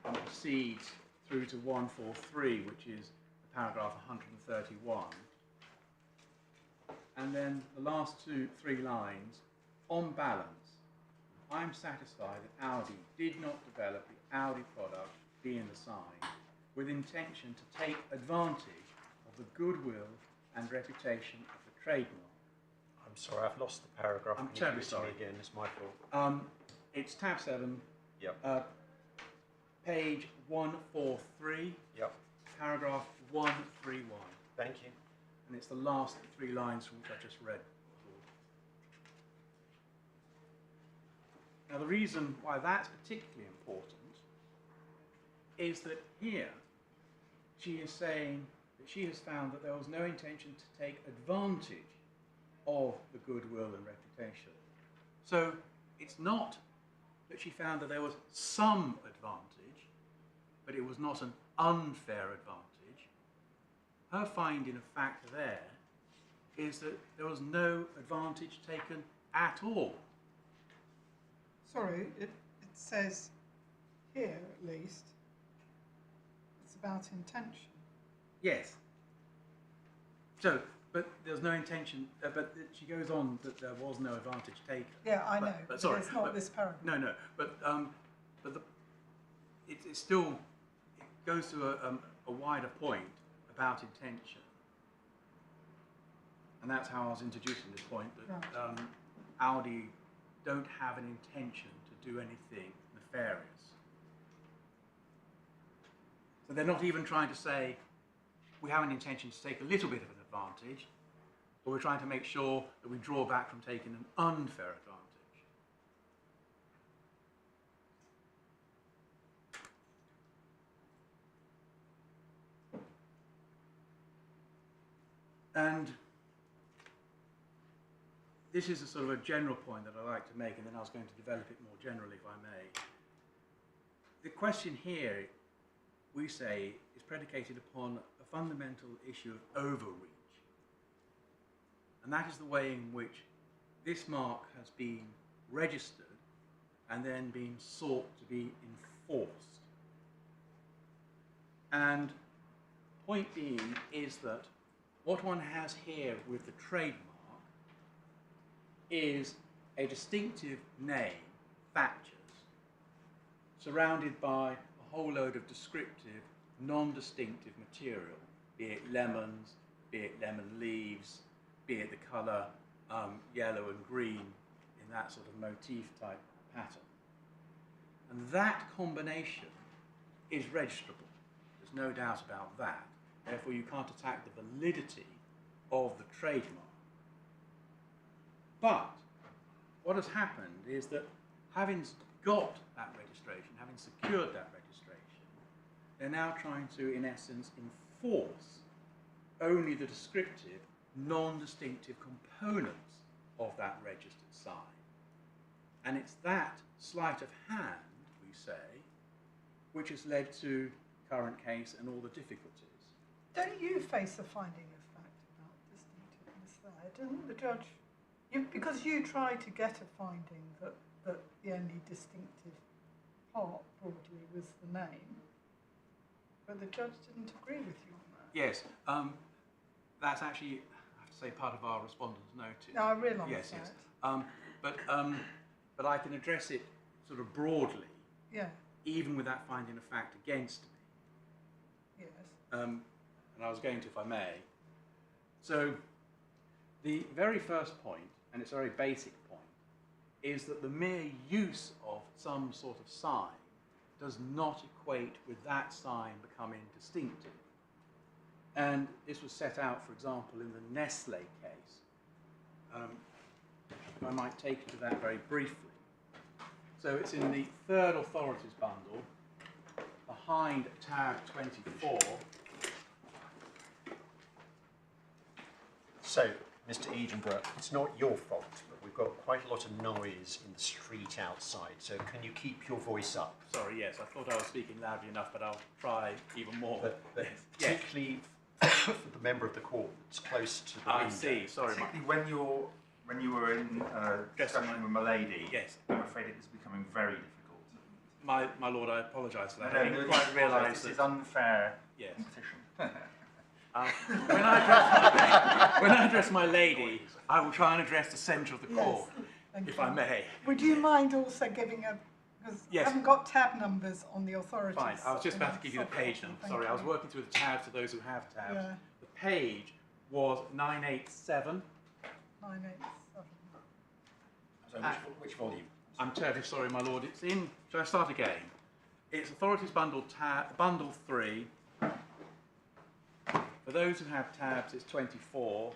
and proceeds through to 143, which is paragraph 131. And then the last three lines, on balance, I'm satisfied that Aldi did not develop the Aldi product being the sign with intention to take advantage of the goodwill and reputation of the trademark. I'm sorry, I've lost the paragraph. I'm Can you terribly give it to me sorry. again, it's my fault. It's tab 7, Yep. page 143, Yep. paragraph 131. Thank you. And it's the last three lines from which I just read. Now, the reason why that's particularly important is that here she is saying that she has found that there was no intention to take advantage of the goodwill and reputation. So it's not that she found that there was some advantage, but it was not an unfair advantage. Her finding of fact there is that there was no advantage taken at all. Sorry, it says here at least it's about intention. Yes. So, but there's no intention, but she goes on that there was no advantage taken. Yeah, I know, But sorry, it's not but- this paragraph. No, but it's still, it goes to a wider point about intention. And that's how I was introducing this point, that Aldi don't have an intention to do anything nefarious. So they're not even trying to say, we have an intention to take a little bit of an advantage, but we're trying to make sure that we draw back from taking an unfair advantage. And this is a sort of a general point that I'd like to make, and then I was going to develop it more generally, if I may. The question here, we say, is predicated upon a fundamental issue of overreach. And that is the way in which this mark has been registered and then being sought to be enforced. And point being is that what one has here with the trademark is a distinctive name, Thatchers, surrounded by a whole load of descriptive, non-distinctive material, be it lemons, be it lemon leaves, be it the colour yellow and green in that sort of motif type pattern. And that combination is registrable. There's no doubt about that. Therefore, you can't attack the validity of the trademark. But what has happened is that having got that registration, having secured that registration, they're now trying to, in essence, enforce only the descriptive, non-distinctive components of that registered sign. And it's that sleight of hand, we say, which has led to current case and all the difficulties. Don't you face a finding of fact about distinctiveness there? Didn't the judge, because you tried to get a finding that the only distinctive part broadly was the name, but the judge didn't agree with you on that? Yes, that's actually, I have to say, part of our respondent's notice. No, I realise yes, that. Yes. But I can address it sort of broadly, Yeah, even with that finding of fact against me. yes. And I was going to, if I may. So the very first point, and it's a very basic point, is that the mere use of some sort of sign does not equate with that sign becoming distinctive. And this was set out, for example, in the Nestle case. I might take you to that very briefly. So it's in the third authorities bundle, behind tab 24. So, Mr. Edenborough, it's not your fault, but we've got quite a lot of noise in the street outside, so can you keep your voice up? Sorry, yes, I thought I was speaking loudly enough, but I'll try even more. But yes. particularly for the member of the court that's close to the window. I see, sorry. Particularly when you were in discussion with my lady, Yes. I'm afraid it is becoming very difficult. My lord, I apologise for that. No, I didn't quite realise this is that. unfair Yes. competition. When I address my lady, I will try and address the centre of the Yes, court, thank if you. I may. Would you mind also giving because Yes. I haven't got tab numbers on the authorities. Fine, I was just about to give you the subsection. page number. Thank Sorry, I was you. working through the tabs for those who have tabs. Yeah. The page was 987. 987. So which volume? I'm terribly sorry, my lord. It's in. Shall I start again? It's Authorities Bundle Bundle 3. For those who have tabs, it's 24.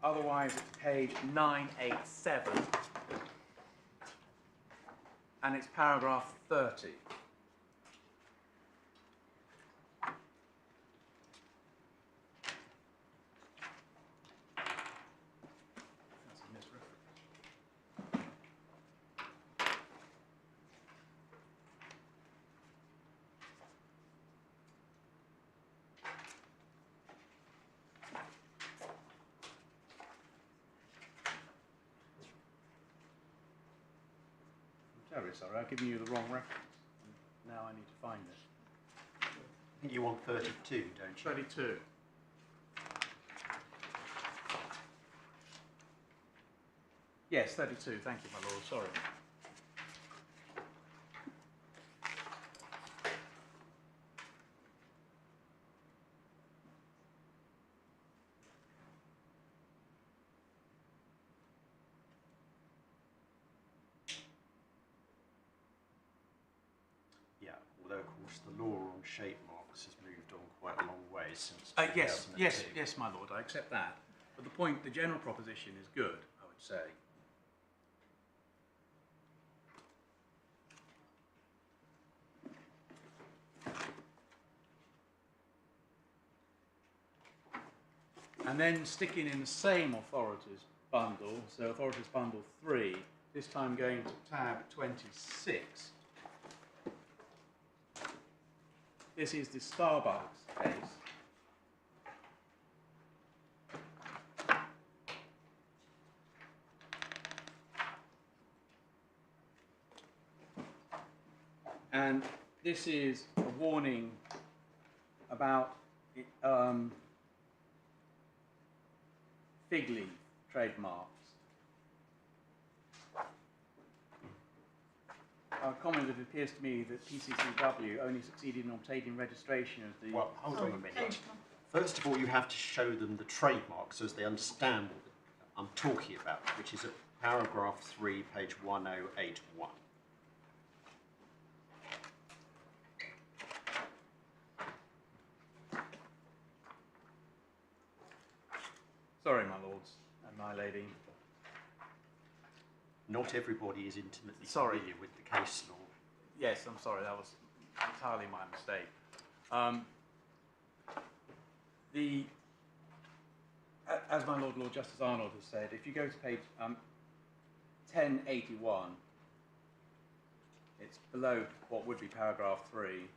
Otherwise, it's page 987, and it's paragraph 30. That's a misreference. I'm terribly sorry, I've given you the wrong reference. Now I need to find it. I think you want 32, don't you? 32. Yes, 32. Thank you, my lord. Sorry. Yeah, although of course the law on shape marks has moved on quite a long way since Yes, 2002. yes, my lord. I accept that. But the point, the general proposition is good, I would say. And then sticking in the same authorities bundle, so authorities bundle 3, this time going to tab 26. This is the Starbucks case. And this is a warning about fig leaf trademarks. A comment that it appears to me that PCCW only succeeded in obtaining registration of the... Well, hold on a minute. First of all, you have to show them the trademark so as they understand what I'm talking about, which is at paragraph 3, page 1081. Sorry, my lords and my lady. Not everybody is intimately Sorry. familiar with the case law. Yes, I'm sorry, that was entirely my mistake. As my Lord Justice Arnold has said, if you go to page 1081, it's below what would be paragraph 3.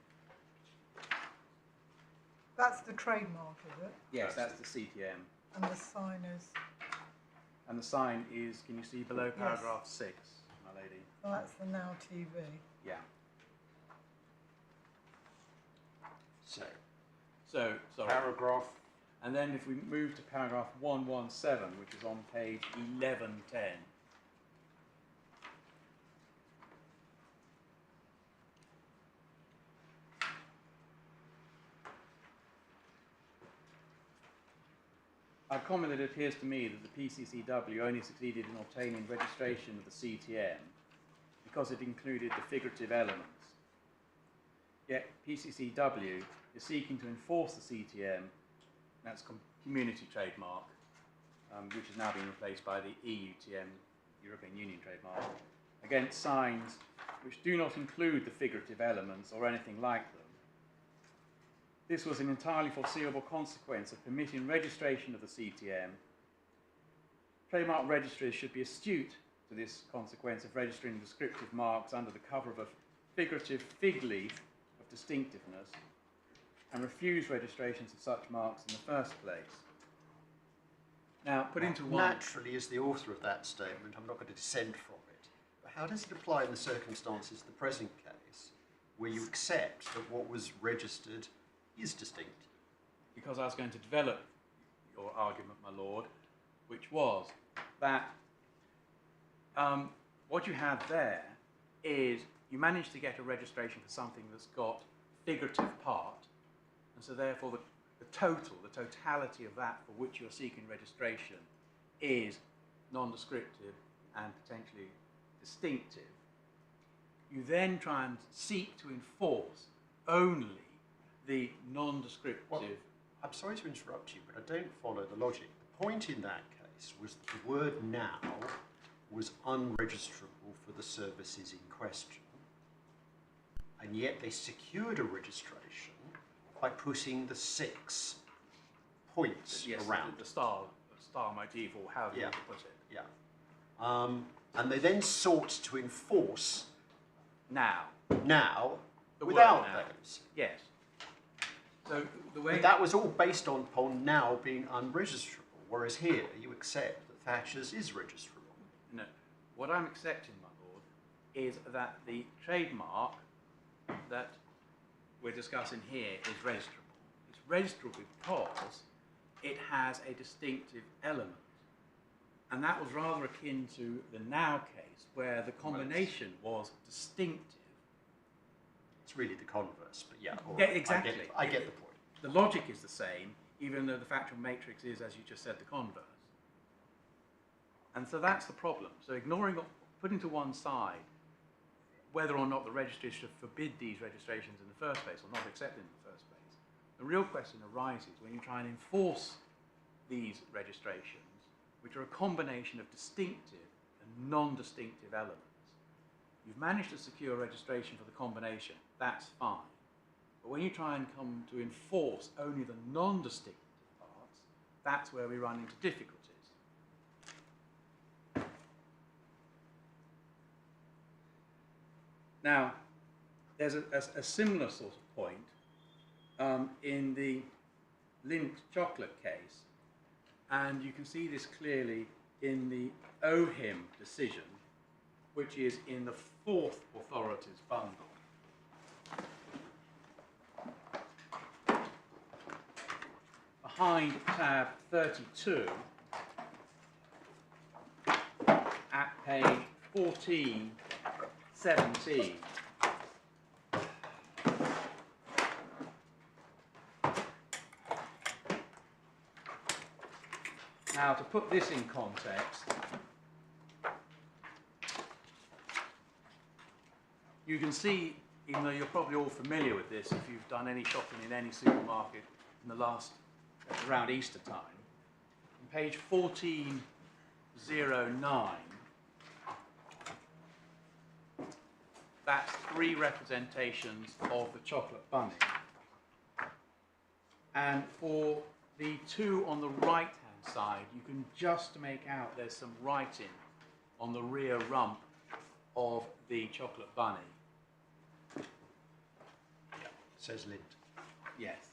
That's the trademark, is it? Yes, that's the CTM. And the sign is, And the sign is, can you see below Yes. paragraph 6, my lady? well, that's the Now TV. Yeah. So, So, sorry. paragraph, And then if we move to paragraph 117, which is on page 1110. I comment that it appears to me that the PCCW only succeeded in obtaining registration of the CTM because it included the figurative elements. Yet PCCW is seeking to enforce the CTM, that's community trademark, which has now been replaced by the EUTM, European Union trademark, against signs which do not include the figurative elements or anything like them. This was an entirely foreseeable consequence of permitting registration of the CTM. Trademark registries should be astute to this consequence of registering descriptive marks under the cover of a figurative fig leaf of distinctiveness and refuse registrations of such marks in the first place. Now, put into one... naturally, as the author of that statement, I'm not going to dissent from it. But how does it apply in the circumstances of the present case, where you accept that what was registered is distinct? Because I was going to develop your argument, my lord, which was that what you have there is you manage to get a registration for something that's got figurative part, and so therefore the totality of that for which you're seeking registration is non-descriptive and potentially distinctive. You then try and seek to enforce only the non-descriptive... Well, I'm sorry to interrupt you, but I don't follow the logic. The point in that case was that the word now was unregisterable for the services in question, and yet they secured a registration by putting the 6 points yes, around the star motif, or however you want to put it. Yeah. And they then sought to enforce Now. the word without now. those. Yes. So the way... But that was all based upon now being unregisterable, whereas here you accept that Thatchers is registerable. No. What I'm accepting, my lord, is that the trademark that we're discussing here is registerable. It's registerable because it has a distinctive element. And that was rather akin to the Now case, where the combination was distinctive. It's really the converse, but yeah. all Yeah, right, exactly. I get the point. The logic is the same, even though the factual matrix is, as you just said, the converse. And so that's the problem. So ignoring, putting to one side whether or not the registry should forbid these registrations in the first place or not accept them in the first place, the real question arises when you try and enforce these registrations, which are a combination of distinctive and non-distinctive elements. You've managed to secure registration for the combination, that's fine. But when you try and come to enforce only the non-distinctive parts, that's where we run into difficulties. Now, there's a similar sort of point in the Lindt chocolate case, and you can see this clearly in the OHIM decision, which is in the 4th authorities bundle. behind tab 32 at page 1417. Now, to put this in context, you can see, even though you're probably all familiar with this if you've done any shopping in any supermarket in the last, around Easter time, on page 1409, that's 3 representations of the chocolate bunny. And for the 2 on the right-hand side, you can just make out there's some writing on the rear rump of the chocolate bunny. Says Lint. Yes.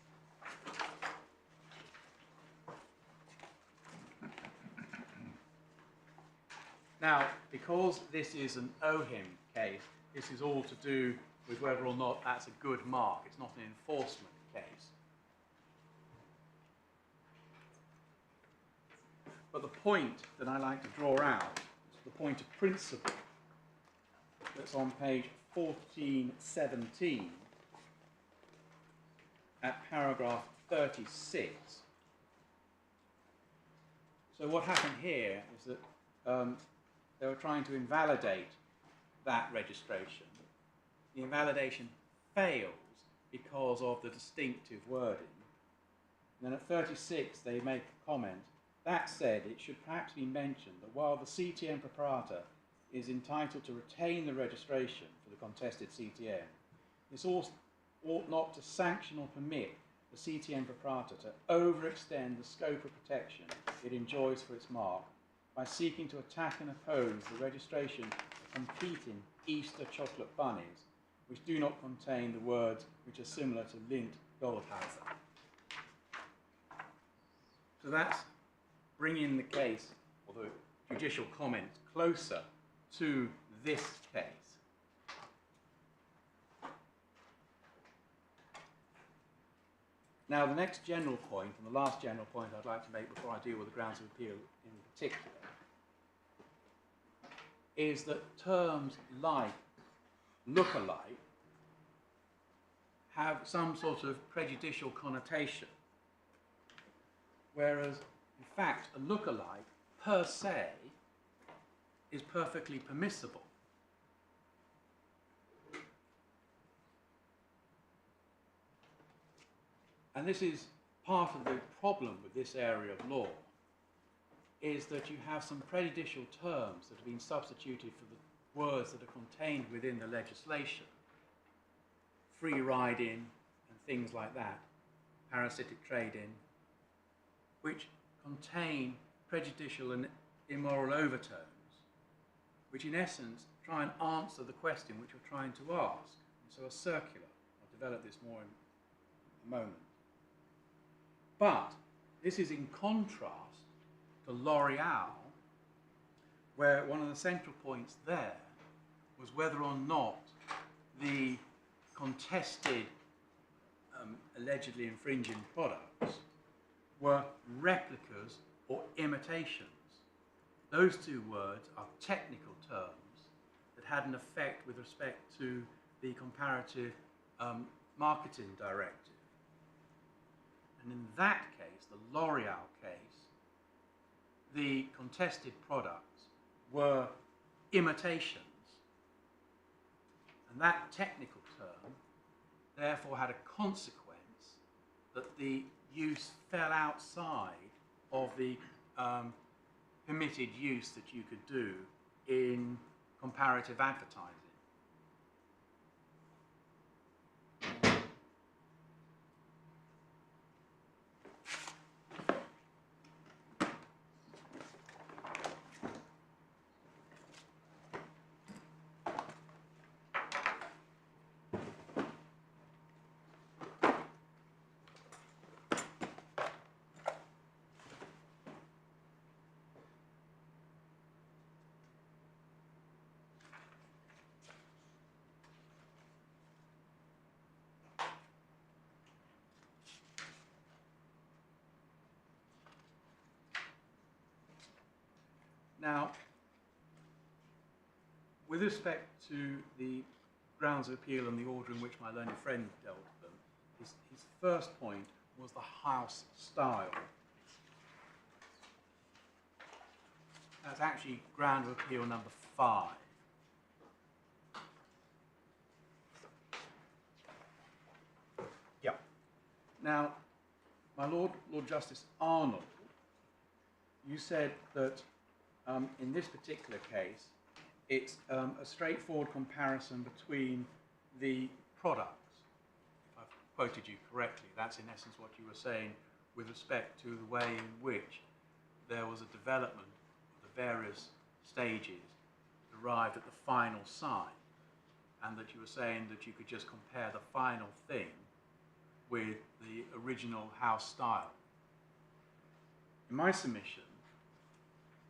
Now, because this is an OHIM case, this is all to do with whether or not that's a good mark. It's not an enforcement case. But the point that I like to draw out is the point of principle that's on page 1417 at paragraph 36. So what happened here is that they were trying to invalidate that registration. The invalidation fails because of the distinctive wording. And then at 36 they make a comment. That said, it should perhaps be mentioned that while the CTM proprietor is entitled to retain the registration for the contested CTM, this ought not to sanction or permit the CTM proprietor to overextend the scope of protection it enjoys for its mark by seeking to attack and oppose the registration of competing Easter chocolate bunnies which do not contain the words which are similar to Lint Goldhauser. So that's bringing the case, or the judicial comment, closer to this case. Now, the next general point, and the last general point I'd like to make before I deal with the grounds of appeal in particular, is that terms like look-alike have some sort of prejudicial connotation, whereas, in fact, a look-alike per se is perfectly permissible. And this is part of the problem with this area of law, is that you have some prejudicial terms that have been substituted for the words that are contained within the legislation. Free riding and things like that, parasitic trading, which contain prejudicial and immoral overtones, which in essence try and answer the question which you're trying to ask. And so a circular. I'll develop this more in a moment. But this is in contrast to L'Oreal, where one of the central points there was whether or not the contested, allegedly infringing products were replicas or imitations. Those two words are technical terms that had an effect with respect to the comparative marketing directive. And in that case, the L'Oreal case, the contested products were imitations. And that technical term therefore had a consequence that the use fell outside of the permitted use that you could do in comparative advertising. Now, with respect to the grounds of appeal and the order in which my learned friend dealt with them, his first point was the house style. That's actually ground of appeal number 5. Yeah. Now, my Lord Justice Arnold, you said that in this particular case, it's a straightforward comparison between the products. If I've quoted you correctly, that's in essence what you were saying with respect to the way in which there was a development of the various stages arrived at the final sign, and that you were saying that you could just compare the final thing with the original house style. In my submission,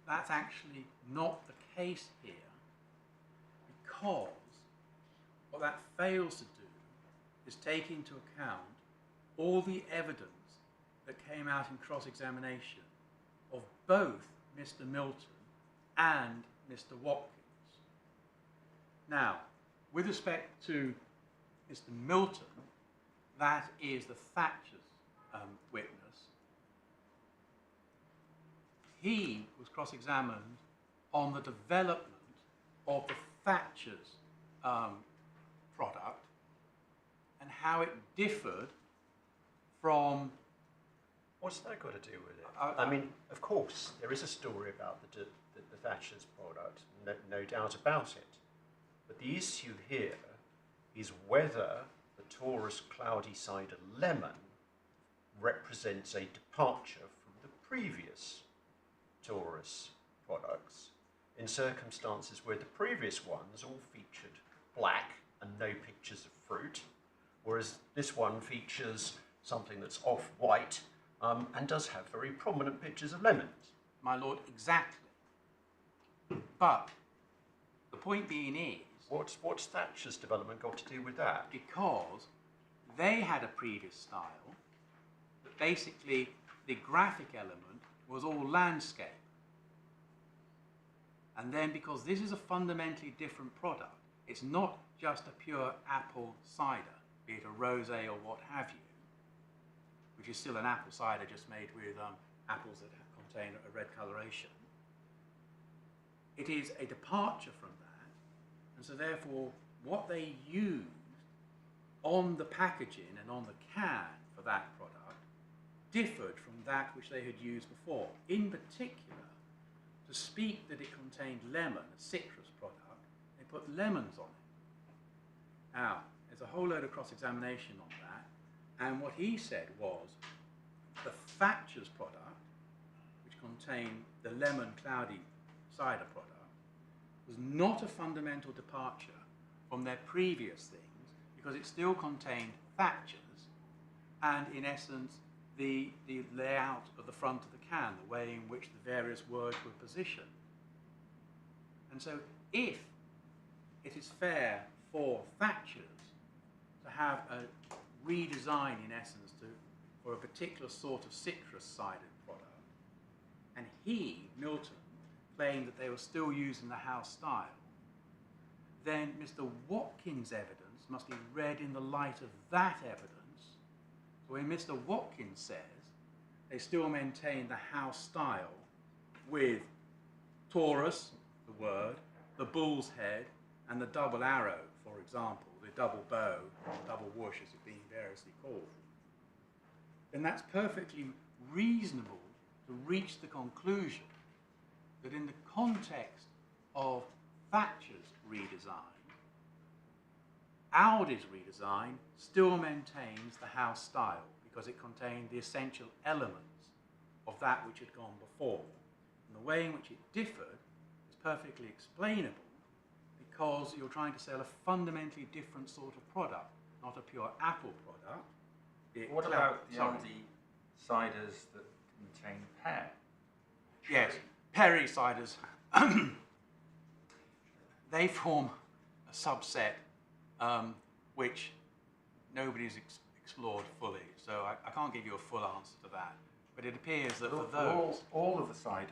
that's actually not the case here, because what that fails to do is take into account all the evidence that came out in cross-examination of both Mr. Milton and Mr. Watkins. Now, with respect to Mr. Milton, that is the Thatchers witness. He was cross-examined on the development of the Thatchers product and how it differed from... What's that got to do with it? I mean, of course, there is a story about the Thatchers product, no doubt about it. But the issue here is whether the Taurus Cloudy Cider Lemon represents a departure from the previous Taurus products in circumstances where the previous ones all featured black and no pictures of fruit, whereas this one features something that's off-white and does have very prominent pictures of lemons. My lord, exactly. But the point being is... What's Thatcher's development got to do with that? Because they had a previous style, but basically the graphic element was all landscape. And then because this is a fundamentally different product, it's not just a pure apple cider, be it a rosé or what have you, which is still an apple cider just made with apples that contain a red coloration. It is a departure from that, and so therefore what they used on the packaging and on the can for that product differed from that which they had used before. In particular, to speak that it contained lemon, a citrus product, they put lemons on it. Now, there's a whole load of cross-examination on that, and what he said was the Thatchers product, which contained the lemon cloudy cider product, was not a fundamental departure from their previous things, because it still contained Thatchers, and in essence, the layout of the front of the can, the way in which the various words were positioned. And so if it is fair for Thatchers to have a redesign, in essence, for a particular sort of citrus cider product, and he, Milton, claimed that they were still using the house style, then Mr. Watkins' evidence must be read in the light of that evidence. So when Mr. Watkins says they still maintain the house style with Taurus, the word, the bull's head, and the double arrow, for example, the double bow, double whoosh as it's being variously called, then that's perfectly reasonable to reach the conclusion that in the context of Thatcher's redesign, Aldi's redesign still maintains the house style because it contained the essential elements of that which had gone before. And the way in which it differed is perfectly explainable because you're trying to sell a fundamentally different sort of product, not a pure apple product. What about the Aldi ciders that contain pear? Yes, Perry ciders. They form a subset which nobody's explored fully, so I can't give you a full answer to that. But it appears that for those... All of the ciders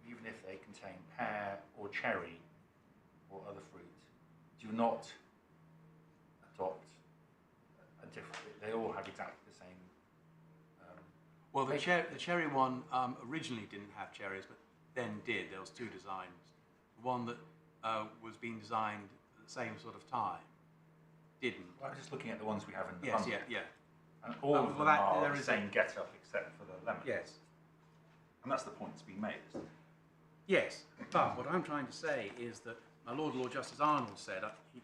even if they contain pear or cherry or other fruit, do not adopt a different. They all have exactly the same. Well, the cherry one originally didn't have cherries, but then did. There was two designs. The one that was being designed at the same sort of time didn't. Well, I'm just looking at the ones we have in the Yes, bundle. yeah. And all of them well, are there the is same get-up except for the lemon. Yes. And that's the point that's being made, isn't it? Yes, but what I'm trying to say is that my Lord Justice Arnold said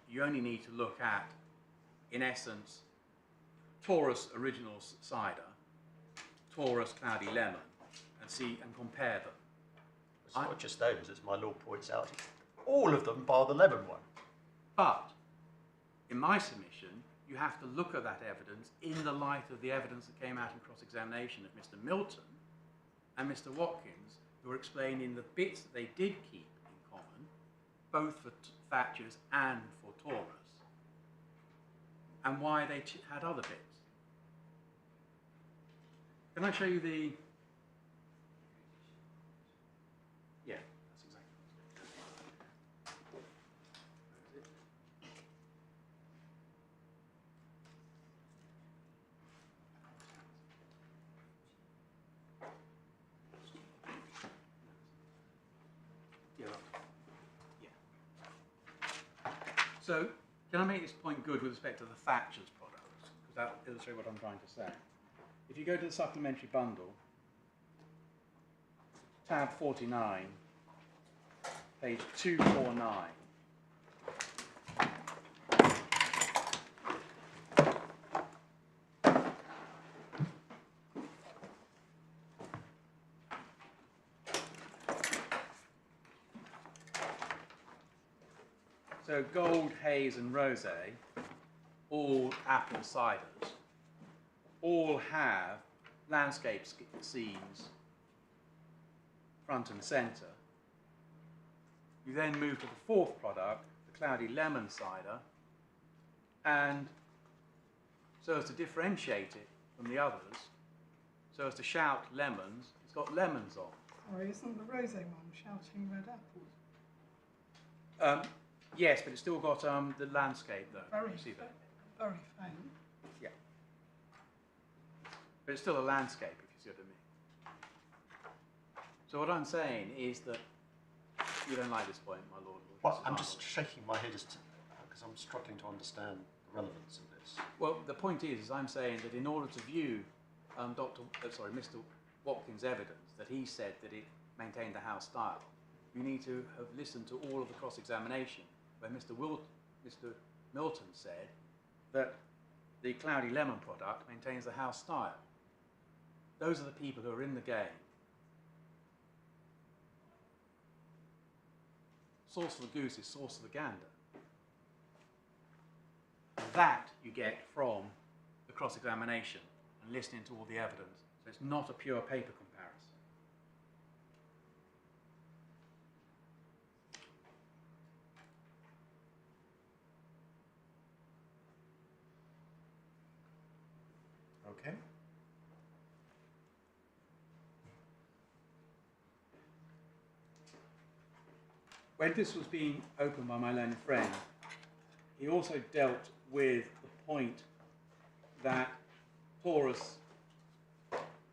you only need to look at, in essence, Taurus original cider, Taurus cloudy lemon, and see and compare them. It's not just those, as my Lord points out. All of them bar the lemon one. But in my submission, you have to look at that evidence in the light of the evidence that came out in cross-examination of Mr. Milton and Mr. Watkins, who were explaining the bits that they did keep in common, both for Thatchers and for Taurus, and why they had other bits. Can I show you the... Yeah, that's exactly what it's So, can I make this point good with respect to the Thatchers products? Because that will illustrate what I'm trying to say. If you go to the supplementary bundle, tab 49, page 249, so Gold, Haze and Rosé, all apple ciders, all have landscape scenes front and centre. You then move to the fourth product, the Cloudy Lemon Cider, and so as to differentiate it from the others, so as to shout lemons, it's got lemons on. Sorry, isn't the rosé one shouting red apples? Yes, but it's still got the landscape though. Very, You see that? very faint. Yeah. But it's still a landscape, if you see what I mean. So what I'm saying is that you don't like this point, my Lord. Well, I'm just shaking my head because I'm struggling to understand the relevance of this. Well, the point is I'm saying that in order to view Mr. Watkins' evidence that he said that it maintained the house style, you need to have listened to all of the cross-examination where Mr. Milton said that the Cloudy Lemon product maintains the house style. Those are the people who are in the game. Sauce for the goose is sauce for the gander. And that you get from the cross-examination and listening to all the evidence. So it's not a pure paper comparison. Okay. When this was being opened by my learned friend, he also dealt with the point that Taurus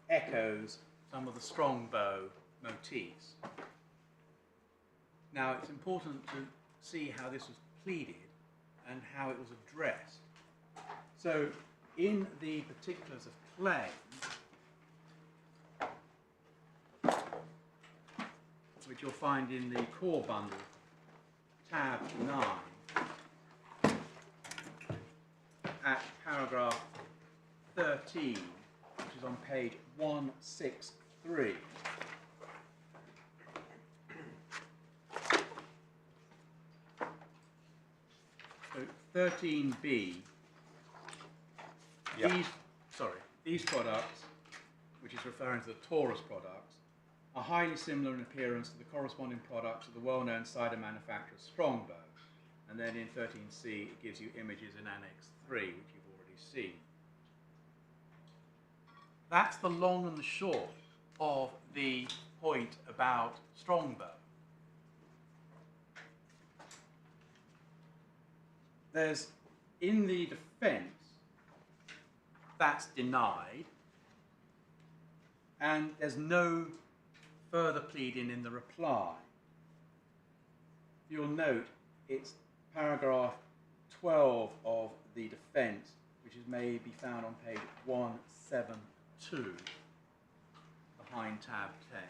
echoes some of the strongbow motifs. Now, it's important to see how this was pleaded and how it was addressed. So, in the particulars of claim, which you'll find in the core bundle, tab 9, at paragraph 13, which is on page 163. So 13b, Yep. these products, which is referring to the Taurus products, are highly similar in appearance to the corresponding products of the well-known cider manufacturer Strongbow. And then in 13c, it gives you images in Annex 3, which you've already seen. That's the long and the short of the point about Strongbow. There's, in the defence, that's denied, and there's no further pleading in the reply. You'll note it's paragraph 12 of the defence, which may be found on page 172, behind tab 10.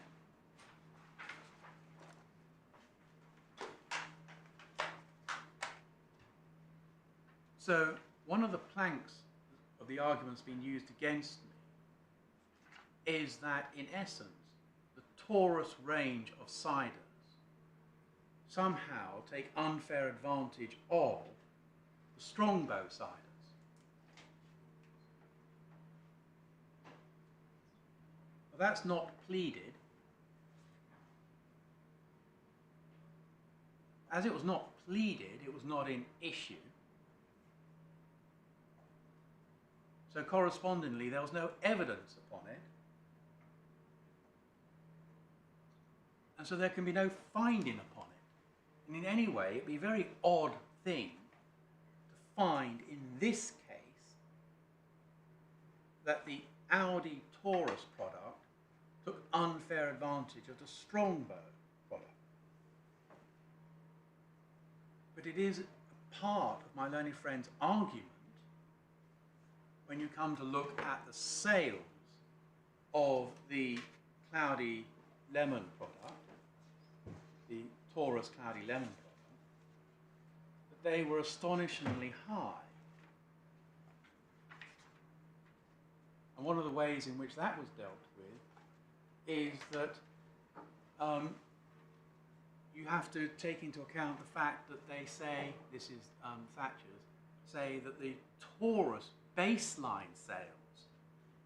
So one of the planks of the arguments being used against me is that, in essence, the Taurus range of ciders somehow take unfair advantage of the Strongbow ciders. Well, that's not pleaded. As it was not pleaded, it was not in issue. So correspondingly, there was no evidence upon it. And so there can be no finding upon it. And in any way, it'd be a very odd thing to find in this case that the Aldi Taurus product took unfair advantage of the Strongbow product. But it is a part of my learned friend's argument when you come to look at the sales of the Cloudy Lemon product, the Taurus Cloudy Lemon product, that they were astonishingly high. And one of the ways in which that was dealt with is that you have to take into account the fact that they say, this is Thatchers, say that the Taurus baseline sales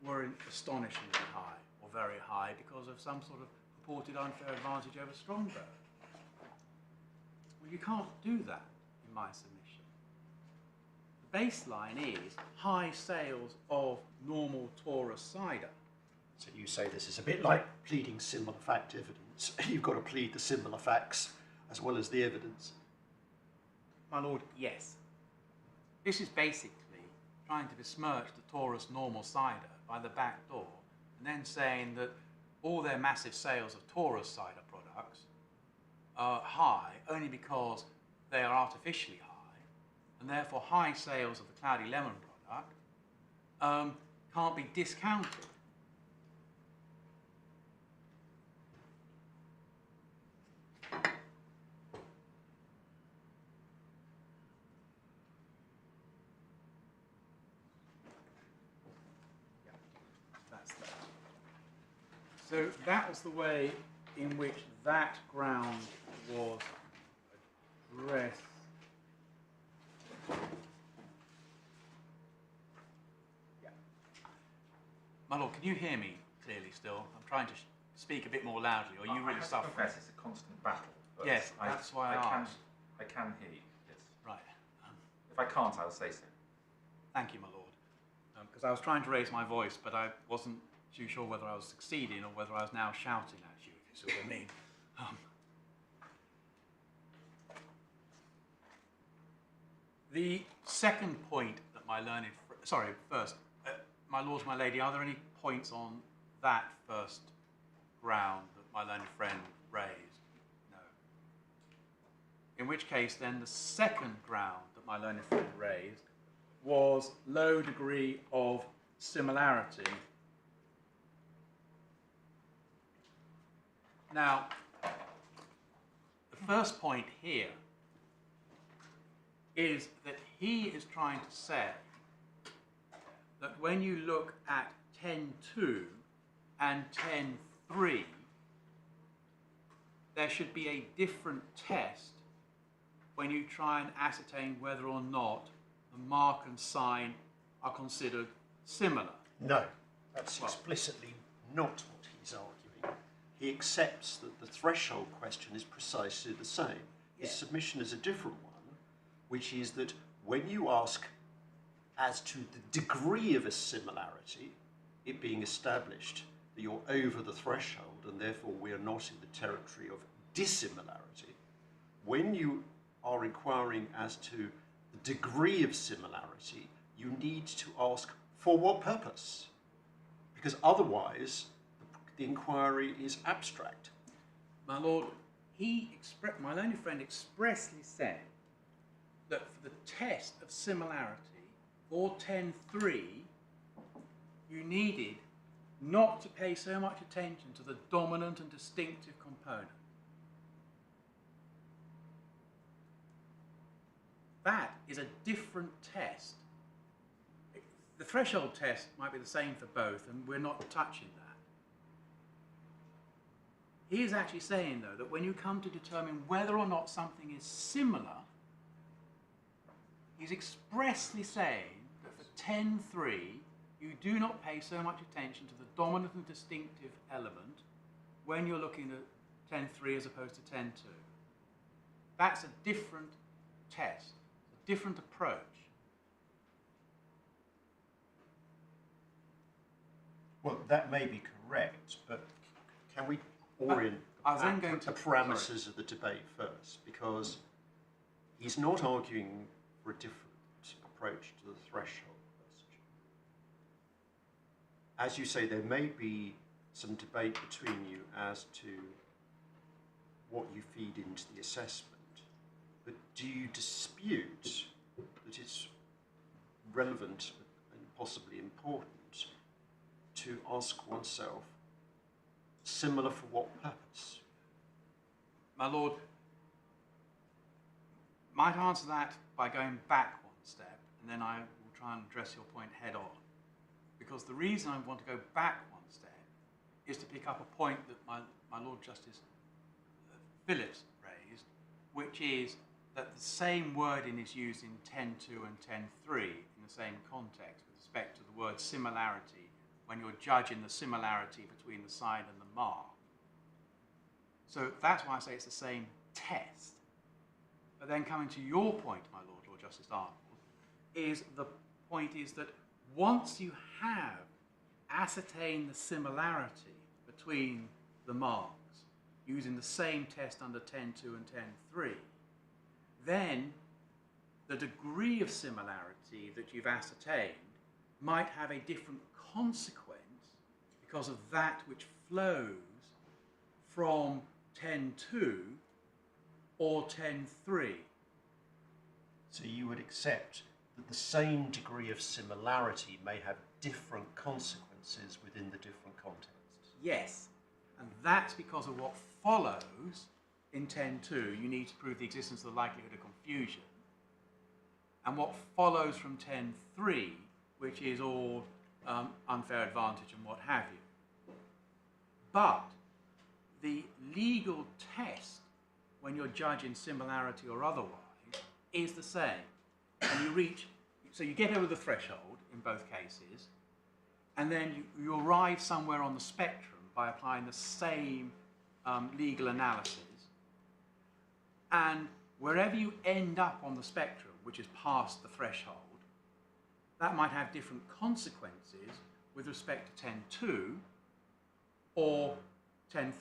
were astonishingly high or very high because of some sort of purported unfair advantage over Strongbow. Well, you can't do that in my submission. The baseline is high sales of normal Taurus cider. So you say this is a bit like pleading similar fact evidence. You've got to plead the similar facts as well as the evidence. My lord, yes. This is basically trying to besmirch the Taurus normal cider by the back door, and then saying that all their massive sales of Taurus cider products are high only because they are artificially high, and therefore high sales of the Cloudy Lemon product can't be discounted. So that was the way in which that ground was addressed. Yeah. My lord, can you hear me clearly still? I'm trying to speak a bit more loudly, or you really suffering? I confess it's a constant battle. But yes, that's why I asked. I can hear you, yes. Right. If I can't, I'll say so. Thank you, my lord. Because I was trying to raise my voice, but I wasn't too sure whether I was succeeding or whether I was now shouting at you, if you see what I mean. The second point that my learned... first, my lords, my lady, are there any points on that first ground that my learned friend raised? No. In which case, then, the second ground that my learned friend raised was low degree of similarity. Now, the first point here is that he is trying to say that when you look at 10.2 and 10.3, there should be a different test when you try and ascertain whether or not the mark and sign are considered similar. No, that's explicitly not what he's arguing. He accepts that the threshold question is precisely the same. His submission is a different one, which is that when you ask as to the degree of a similarity, it being established that you're over the threshold and therefore we are not in the territory of dissimilarity. When you are inquiring as to the degree of similarity, you need to ask for what purpose, because otherwise the inquiry is abstract. My lord, my learned friend expressly said that for the test of similarity for 10.3, you needed not to pay so much attention to the dominant and distinctive component. That is a different test. The threshold test might be the same for both, and we're not touching that. He is actually saying, though, that when you come to determine whether or not something is similar, he's expressly saying that for 10.3, you do not pay so much attention to the dominant and distinctive element when you're looking at 10.3 as opposed to 10.2. That's a different test, a different approach. Well, that may be correct, but can we orient the parameters of the debate first? Because he's not arguing for a different approach to the threshold question. As you say, there may be some debate between you as to what you feed into the assessment, but do you dispute that it's relevant and possibly important to ask oneself, similar for what purpose? My lord, might answer that by going back one step, and then I will try and address your point head on. Because the reason I want to go back one step is to pick up a point that my Lord Justice Phillips raised, which is that the same wording is used in 10.2 and 10.3 in the same context with respect to the word similarity when you're judging the similarity between the sign and the mark. So that's why I say it's the same test. But then coming to your point, my Lord Justice Arnold, is the point is that once you have ascertained the similarity between the marks using the same test under 10.2 and 10.3, then the degree of similarity that you've ascertained might have a different consequence because of that which flows from 10.2 or 10.3. So you would accept that the same degree of similarity may have different consequences within the different contexts? Yes, and that's because of what follows in 10.2. You need to prove the existence of the likelihood of confusion. And what follows from 10.3, which is all unfair advantage and what have you. But the legal test, when you're judging similarity or otherwise, is the same. And you reach, so you get over the threshold in both cases, and then you arrive somewhere on the spectrum by applying the same legal analysis. And wherever you end up on the spectrum, which is past the threshold, that might have different consequences with respect to 10.2 or 10.3.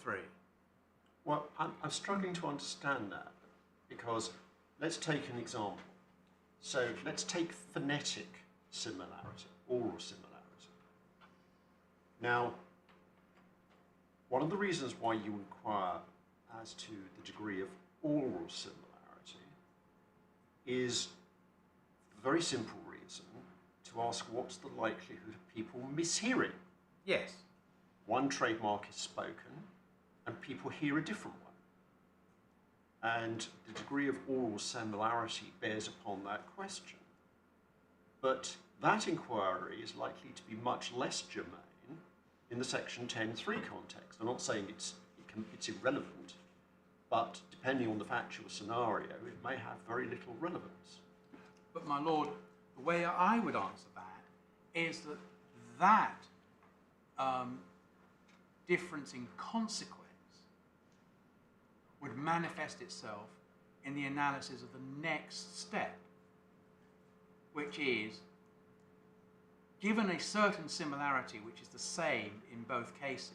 Well, I'm struggling to understand that, because let's take an example. So let's take phonetic similarity, oral similarity. Now, one of the reasons why you inquire as to the degree of oral similarity is the very simple reason to ask what's the likelihood of people mishearing. Yes. One trademark is spoken and people hear a different one. And the degree of oral similarity bears upon that question. But that inquiry is likely to be much less germane in the section 10.3 context. I'm not saying it's irrelevant, but depending on the factual scenario, it may have very little relevance. But my lord, the way I would answer that is that difference in consequence would manifest itself in the analysis of the next step, which is, given a certain similarity which is the same in both cases,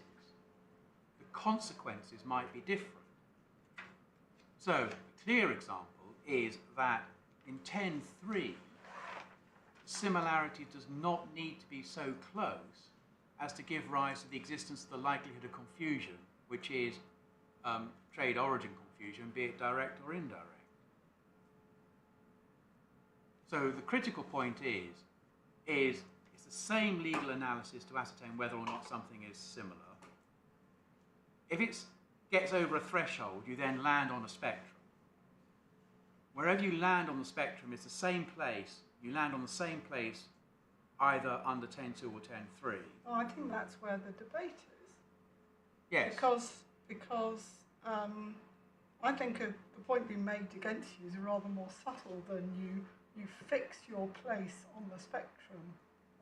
the consequences might be different. So, a clear example is that in 10.3, similarity does not need to be so close as to give rise to the existence of the likelihood of confusion, which is trade origin confusion, be it direct or indirect. So the critical point is it's the same legal analysis to ascertain whether or not something is similar. If it gets over a threshold, you then land on a spectrum. Wherever you land on the spectrum, it's the same place. You land on the same place either under 10.2 or 10.3. Oh, I think that's where the debate is. Yes. Because I think the point being made against you is rather more subtle than you fix your place on the spectrum,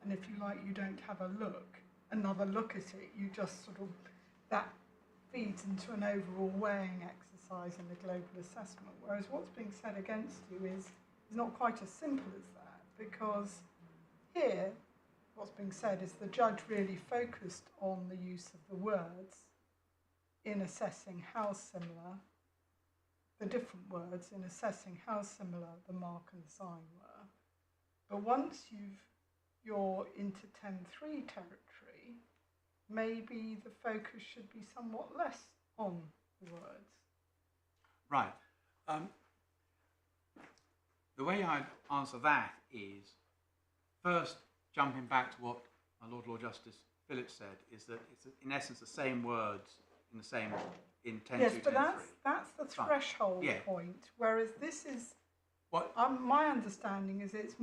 and if you like, you don't have another look at it. You just sort of, that feeds into an overall weighing exercise in the global assessment. Whereas what's being said against you is not quite as simple as that, because here, what's being said is the judge really focused on the use of the words in assessing how similar, the different words in assessing how similar the mark and sign were. But once you're into 10.3 territory, maybe the focus should be somewhat less on the words. Right. The way I answer that is, first, jumping back to what my Lord Justice Phillips said, is that it's in essence the same words in 10.2, yes, but 10.3. that's the threshold point, whereas this is, my understanding is it's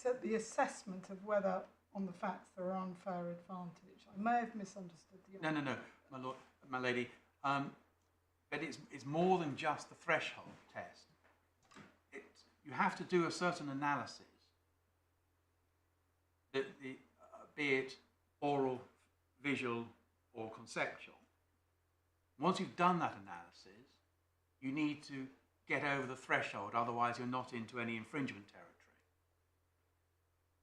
at the assessment of whether on the facts there are unfair advantage. I may have misunderstood the No, my lord, my lady. But it's more than just the threshold test. You have to do a certain analysis, be it oral, visual, or conceptual. Once you've done that analysis, you need to get over the threshold, otherwise you're not into any infringement territory.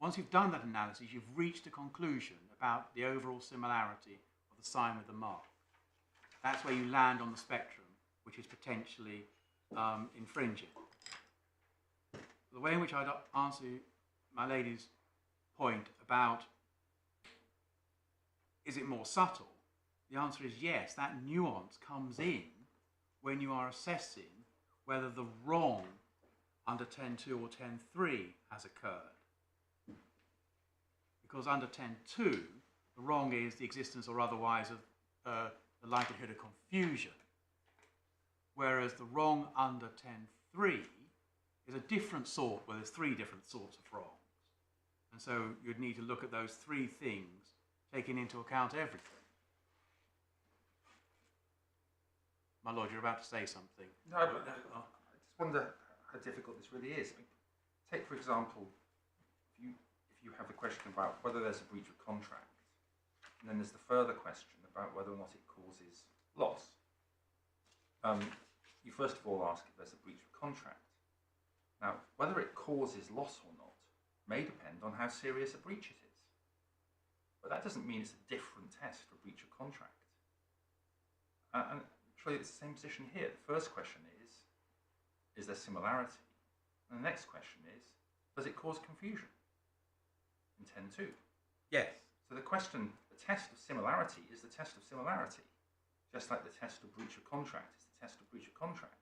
Once you've done that analysis, you've reached a conclusion about the overall similarity of the sign with the mark. That's where you land on the spectrum, which is potentially infringing. The way in which I'd answer my lady's point about, is it more subtle? The answer is yes. That nuance comes in when you are assessing whether the wrong under 10.2 or 10.3 has occurred. Because under 10.2, the wrong is the existence or otherwise of the likelihood of confusion, whereas the wrong under 10.3 is a different sort, where there's three different sorts of wrongs. And so you'd need to look at those three things, taking into account everything. My lord, you're about to say something. No, but I just wonder how difficult this really is. I mean, take, for example, if you have the question about whether there's a breach of contract, and then there's the further question about whether or not it causes loss. You first of all ask if there's a breach of contract. Now, whether it causes loss or not may depend on how serious a breach it is. But that doesn't mean it's a different test for breach of contract. And actually, it's the same position here. The first question is there similarity? And the next question is, does it cause confusion? In 10.2. Yes. So the test of similarity is the test of similarity, just like the test of breach of contract is the test of breach of contract.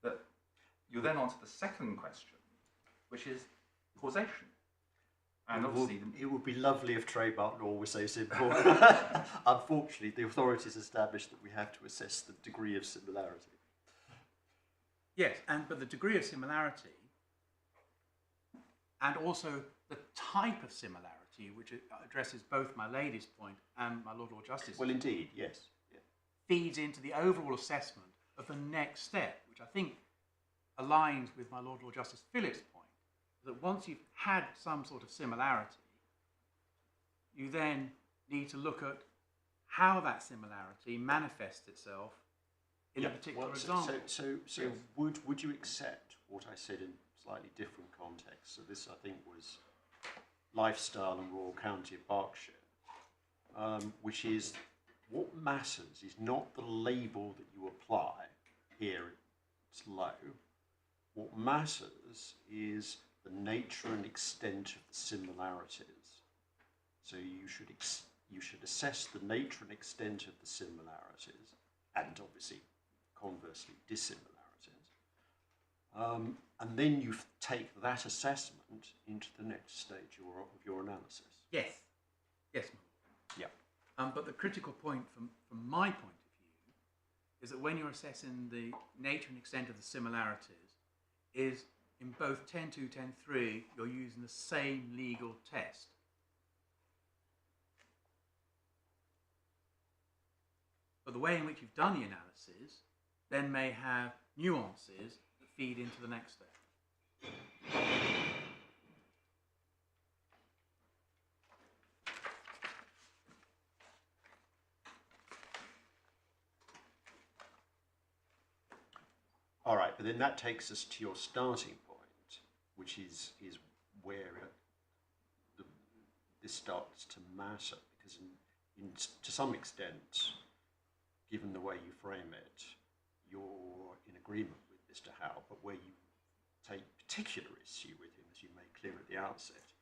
But you're then on to the second question, which is causation. And obviously, it would be lovely if trademark law was so simple. Unfortunately, the authorities established that we have to assess the degree of similarity. Yes, but the degree of similarity, and also the type of similarity, which addresses both my lady's point and my Lord Justice's Well, indeed, yes. Yeah. feeds into the overall assessment of the next step, which I think aligns with my Lord Justice Phillips' point, that once you've had some sort of similarity, you then need to look at how that similarity manifests itself in a particular example. So Yes. would you accept what I said in slightly different context? So this, I think, was Lifestyle and Royal County of Berkshire, which is what matters is not the label that you apply. Here it's low. What matters is the nature and extent of the similarities. So you should assess the nature and extent of the similarities, and obviously conversely dissimilarities. And then you take that assessment into the next stage of your analysis. Yes. Yes, Yeah. but the critical point from my point of view is that when you're assessing the nature and extent of the similarities, is in both 10.2, 10.3, you're using the same legal test. But the way in which you've done the analysis then may have nuances that feed into the next step. All right, but then that takes us to your starting point, which is where this starts to matter, because to some extent, given the way you frame it, you're in agreement with Mr. Howe, but where you take particular issue with him, as you made clear at the outset,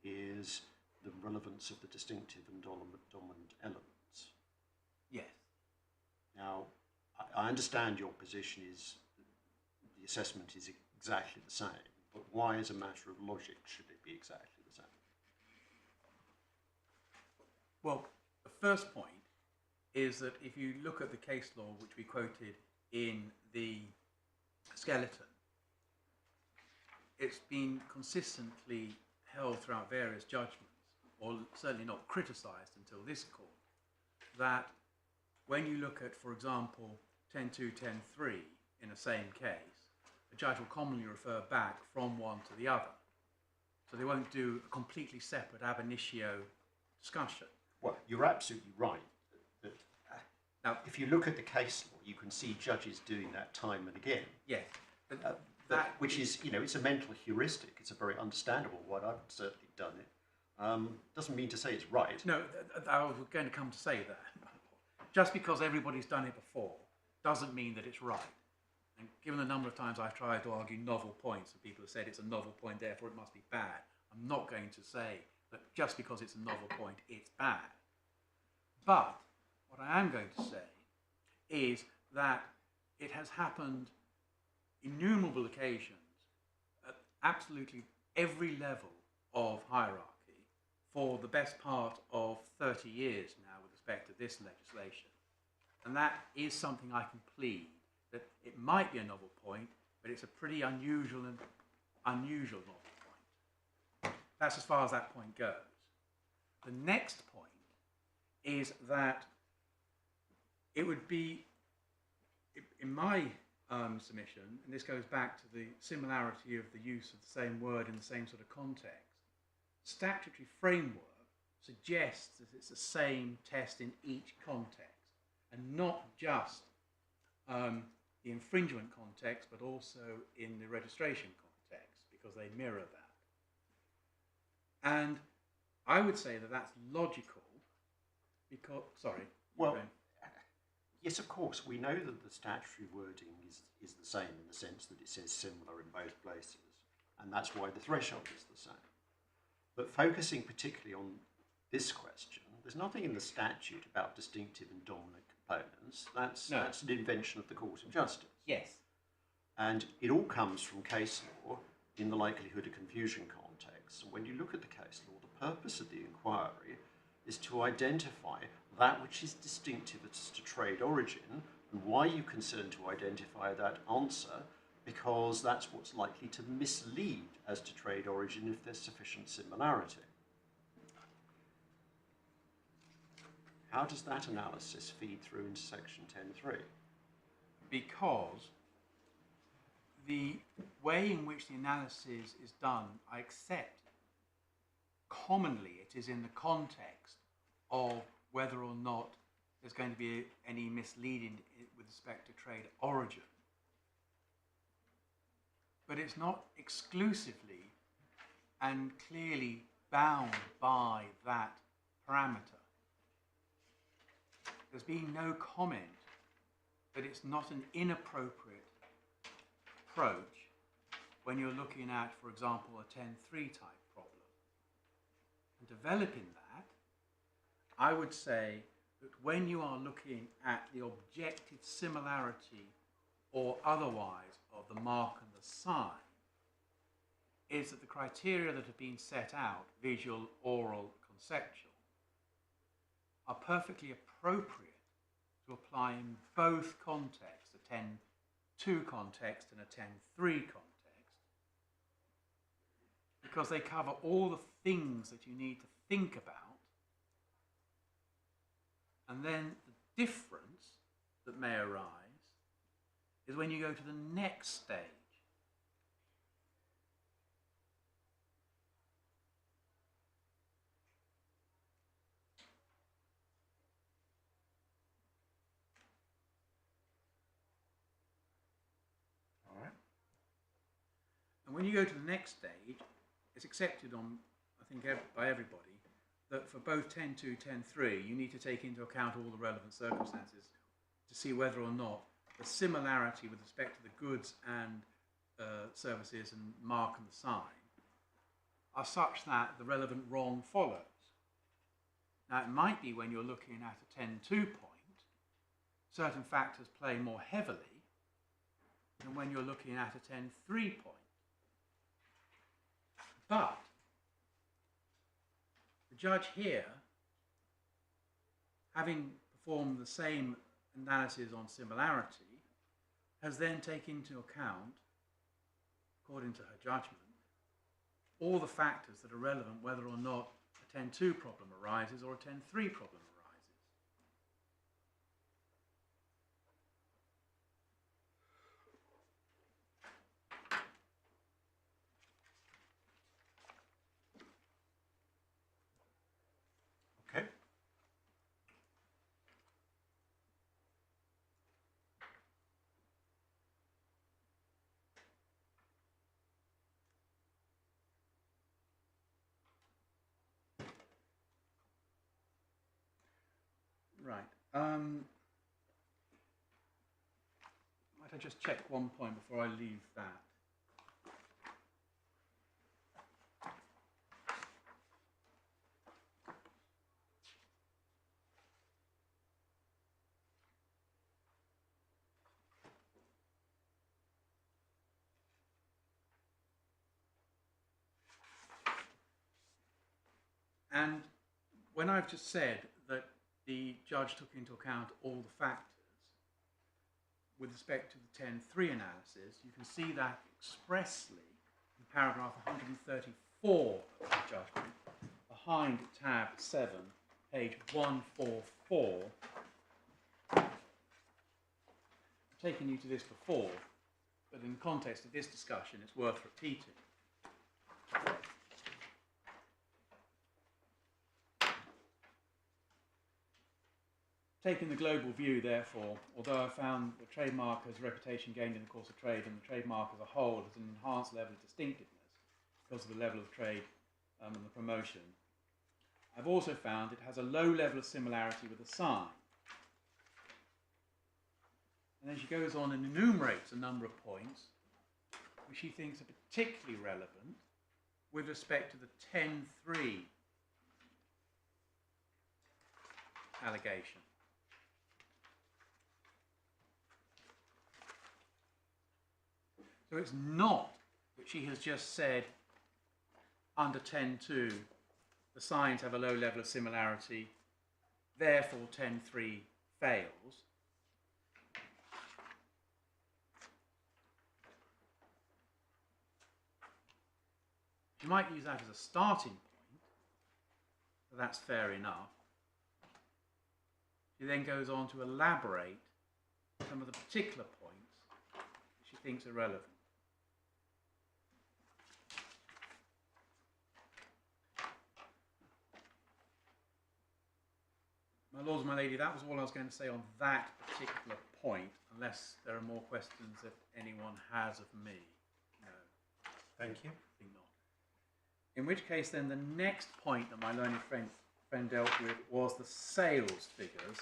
is the relevance of the distinctive and dominant elements. Yes. Now, I understand your position is the assessment is exactly the same, but why, as a matter of logic, should it be exactly the same? Well, the first point is that if you look at the case law which we quoted in the skeleton, it's been consistently held throughout various judgments, or certainly not criticised until this court, that when you look at, for example, 10.2, 10.3 in the same case, a judge will commonly refer back from one to the other. So they won't do a completely separate ab initio discussion. Well, you're absolutely right. That now, if you look at the case law, you can see judges doing that time and again. Yes. Which is, it's a mental heuristic. It's a very understandable one. I've certainly done it. Doesn't mean to say it's right. No, I was going to come to say that. Just because everybody's done it before doesn't mean that it's right. And given the number of times I've tried to argue novel points, and people have said it's a novel point, therefore it must be bad, I'm not going to say that just because it's a novel point, it's bad. But what I am going to say is that it has happened innumerable occasions at absolutely every level of hierarchy for the best part of 30 years now with respect to this legislation. And that is something I can plead, that it might be a novel point, but it's a pretty unusual novel point. That's as far as that point goes. The next point is that it would be, in my submission, and this goes back to the similarity of the use of the same word in the same sort of context, statutory framework suggests that it's the same test in each context, and not just the infringement context, but also in the registration context, because they mirror that. And I would say that that's logical, because, sorry. Well, yes, of course, we know that the statutory wording is the same in the sense that it says similar in both places, and that's why the threshold is the same. But focusing particularly on this question, there's nothing in the statute about distinctive and dominant components. That's an invention of the Court of Justice. Yes. And it all comes from case law in the likelihood of confusion context. And when you look at the case law, the purpose of the inquiry is to identify that which is distinctive as to trade origin, and why are you concerned to identify that answer? Because that's what's likely to mislead as to trade origin if there's sufficient similarity. How does that analysis feed through into section 10.3? Because the way in which the analysis is done, I accept, commonly it is in the context of whether or not there's going to be any misleading with respect to trade origin. But it's not exclusively and clearly bound by that parameter. there's been no comment that it's not an inappropriate approach when you're looking at, for example, a 10-3 type problem. And developing that, I would say that when you are looking at the objective similarity or otherwise of the mark and the sign, is that the criteria that have been set out, visual, oral, conceptual, are perfectly appropriate to apply in both contexts, a 10-2 context and a 10-3 context, because they cover all the things that you need to think about. And then the difference that may arise is when you go to the next stage. All right. And when you go to the next stage, it's accepted on, I think, by everybody, that for both 10-2, 10-3, you need to take into account all the relevant circumstances to see whether or not the similarity with respect to the goods and services and mark and the sign are such that the relevant wrong follows. Now, it might be when you're looking at a 10-2 point, certain factors play more heavily than when you're looking at a 10-3 point. But the judge here, having performed the same analysis on similarity, has then taken into account, according to her judgment, all the factors that are relevant whether or not a 10-2 problem arises or a 10-3 problem arises. Okay. Right. Might I just check one point before I leave that? And when I've just said that the judge took into account all the factors with respect to the 10-3 analysis, you can see that expressly in paragraph 134 of the judgment, behind tab 7, page 144. I've taken you to this before, but in the context of this discussion, it's worth repeating. Taking the global view, therefore, although I found the trademark has reputation gained in the course of trade and the trademark as a whole has an enhanced level of distinctiveness because of the level of trade and the promotion, I've also found it has a low level of similarity with the sign. And then she goes on and enumerates a number of points which she thinks are particularly relevant with respect to the 10-3 allegation. So it's not that she has just said under 10-2 the signs have a low level of similarity, therefore 10-3 fails. You might use that as a starting point, so that's fair enough. She then goes on to elaborate some of the particular points she thinks are relevant. My lords and my lady, that was all I was going to say on that particular point, unless there are more questions that anyone has of me. No. Thank you. I think not. In which case, then, the next point that my learned friend dealt with was the sales figures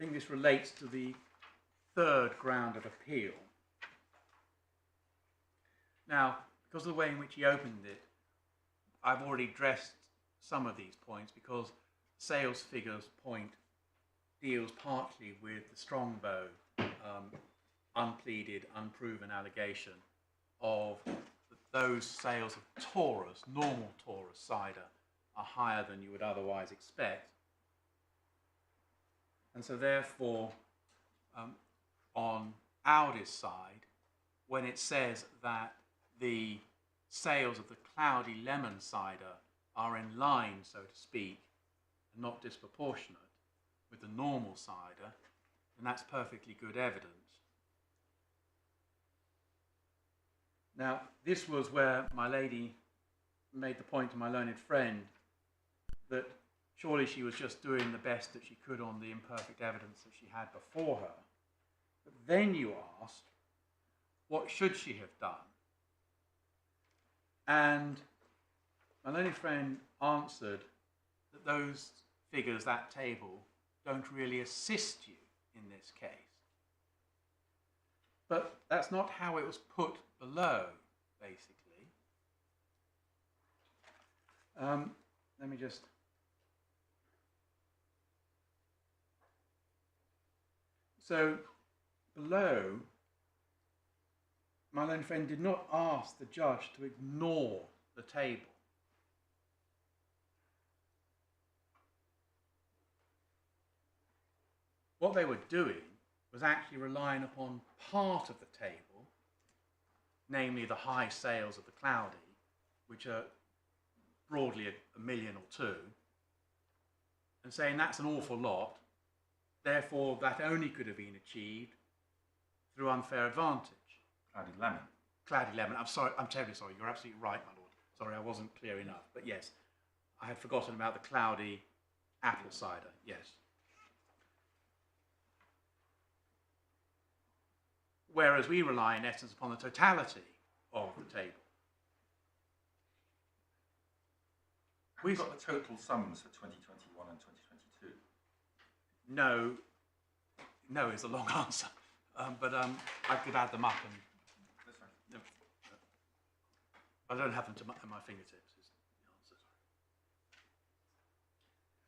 think this relates to the third ground of appeal. Now, because of the way in which he opened it, I've already addressed some of these points, because sales figures point deals partly with the Strongbow unpleaded, unproven allegation of those sales of Taurus, normal Taurus cider, are higher than you would otherwise expect. And so therefore, on Aldi's side, when it says that the sales of the cloudy lemon cider are in line, so to speak, and not disproportionate with the normal cider, then that's perfectly good evidence. Now, this was where my lady made the point to my learned friend that surely she was just doing the best that she could on the imperfect evidence that she had before her. But then you asked, what should she have done? And my learned friend answered that those figures, that table, don't really assist you in this case. But that's not how it was put below, basically. Let me just... So, below, my learned friend did not ask the judge to ignore the table. What they were doing was actually relying upon part of the table, namely the high sales of the cloudy, which are broadly a million or two, and saying that's an awful lot, therefore that only could have been achieved through unfair advantage. Cloudy lemon. Cloudy lemon. I'm sorry, I'm terribly sorry. You're absolutely right, my lord. Sorry, I wasn't clear enough. But yes, I had forgotten about the cloudy apple cider. Yes. Whereas we rely, in essence, upon the totality of the table. We've got the total sums for 2021 and 2022. No is the long answer. But I could add them up, and I don't have them at my fingertips, is the answer.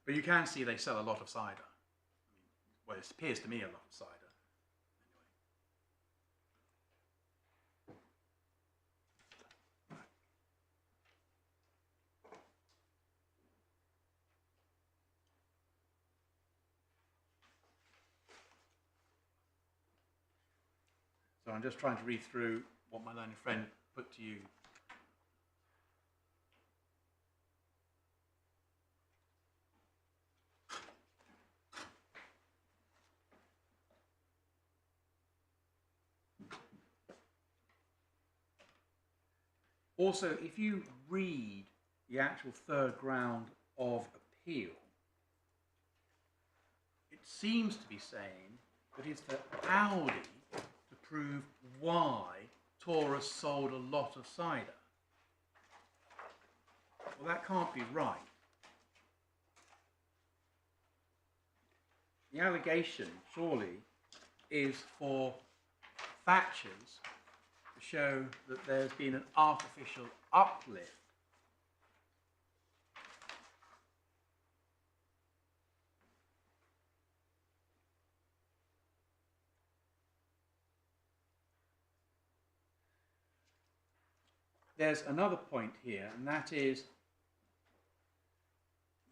But you can see they sell a lot of cider. I mean, well, it appears to me a lot of cider. So I'm just trying to read through what my learned friend put to you. Also, if you read the actual third ground of appeal, it seems to be saying that it's for Aldi to prove why Taurus sold a lot of cider. Well, that can't be right. The allegation, surely, is for Thatchers to show that there's been an artificial uplift There's another point here, and that is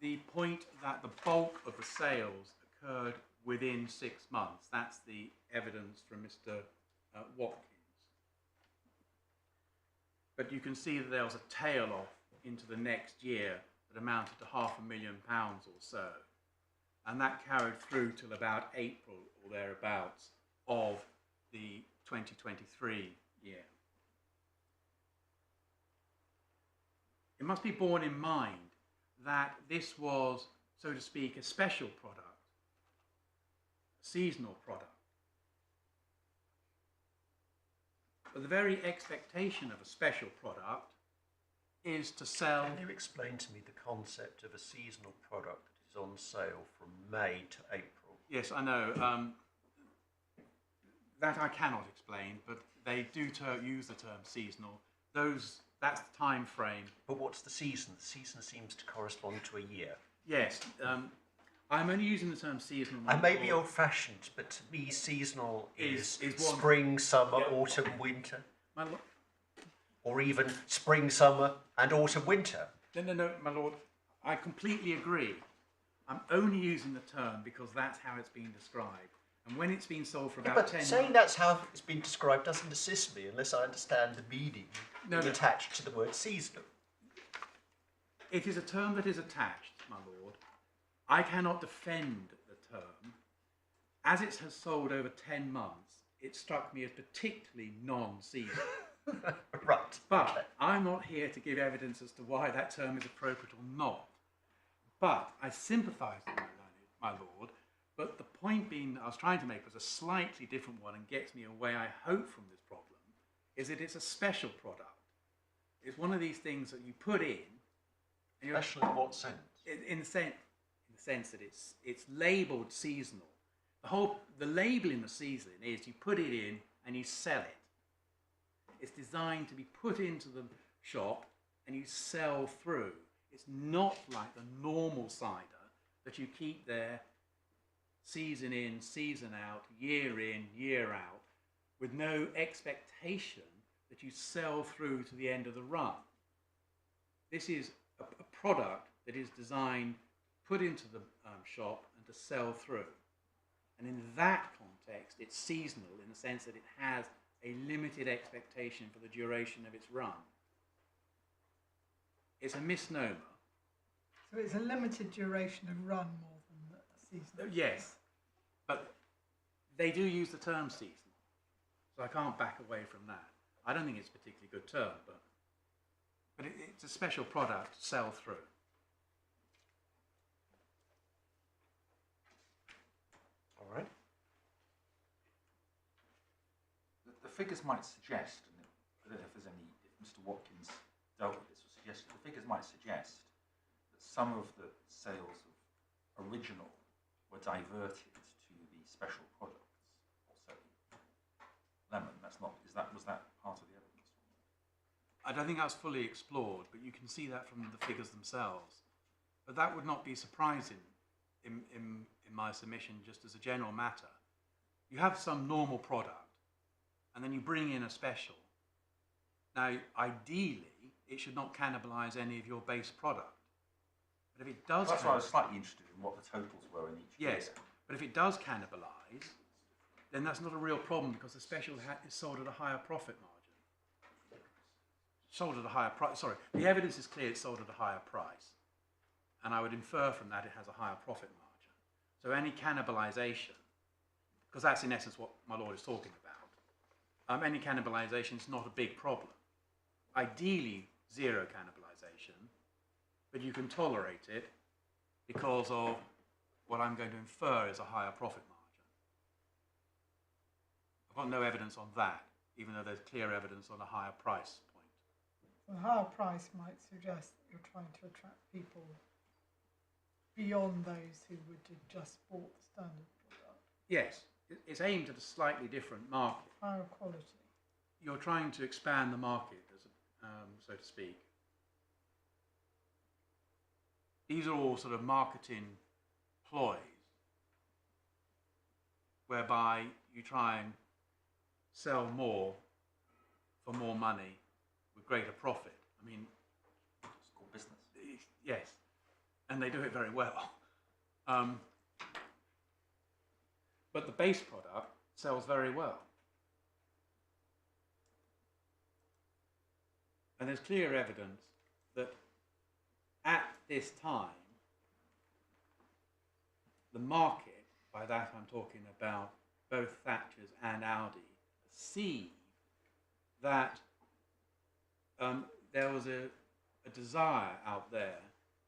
the point that the bulk of the sales occurred within 6 months. That's the evidence from Mr. Watkins. But you can see that there was a tail off into the next year that amounted to £500,000 or so. And that carried through till about April or thereabouts of the 2023 year. It must be borne in mind that this was, so to speak, a special product, a seasonal product. But the very expectation of a special product is to sell... Can you explain to me the concept of a seasonal product that is on sale from May to April? Yes, I know. That I cannot explain, but they do use the term seasonal. That's the time frame. But what's the season? The season seems to correspond to a year. Yes, I'm only using the term seasonal. I may be old-fashioned, but to me, seasonal is one- spring, summer, autumn, winter, My lord, or even spring, summer, and autumn, winter. no, my lord. I completely agree. I'm only using the term because that's how it's been described. And when it's been sold for about But 10 saying months... that's how it's been described doesn't assist me unless I understand the meaning attached to the word seasonal. It is a term that is attached, my lord. I cannot defend the term. As it has sold over 10 months, it struck me as particularly non-seasonal. Right. But okay. I'm not here to give evidence as to why that term is appropriate or not. But I sympathise with my lord. But the point being that I was trying to make was a slightly different one and gets me away, I hope, from this problem, is that it's a special product. It's one of these things that you put in. And Special in what sense? In the sense that it's labelled seasonal. The labelling of season is you put it in and you sell it. It's designed to be put into the shop and you sell through. It's not like the normal cider that you keep there season in, season out, year in, year out, with no expectation that you sell through to the end of the run. This is a product that is designed, put into the shop and to sell through. And in that context, it's seasonal in the sense that it has a limited expectation for the duration of its run. It's a misnomer. So it's a limited duration of run more than a season. Yes, but they do use the term seasonal, so I can't back away from that. I don't think it's a particularly good term, but it's a special product to sell through. All right. The figures might suggest, and I don't know if Mr. Watkins dealt with this, or suggested, the figures might suggest that some of the sales of original were diverted to the special products, or say lemon. Was that part of the evidence? I don't think that's fully explored, but you can see that from the figures themselves. But that would not be surprising in my submission, just as a general matter. You have some normal product, and then you bring in a special. Now, ideally, it should not cannibalise any of your base product. But if it does... That's why I was slightly interested in what the totals were in each Yes, year. but if it does cannibalise, then that's not a real problem because the special is sold at a higher profit margin. Sold at a higher price. Sorry, the evidence is clear it's sold at a higher price. And I would infer from that it has a higher profit margin. So any cannibalisation, because that's in essence what my lord is talking about, any cannibalisation is not a big problem. Ideally, zero cannibalisation, but you can tolerate it because of what I'm going to infer is a higher profit margin. I've got no evidence on that, even though there's clear evidence on a higher price point. A higher price might suggest that you're trying to attract people beyond those who would have just bought the standard product. Yes, it's aimed at a slightly different market. Higher quality. You're trying to expand the market, so to speak. These are all sort of marketing ploys whereby you try and sell more for more money with greater profit. I mean, It's called business. yes, and they do it very well. But the base product sells very well. And there's clear evidence that at this time, the market, by that I'm talking about both Thatchers and Aldi, perceive that there was a desire out there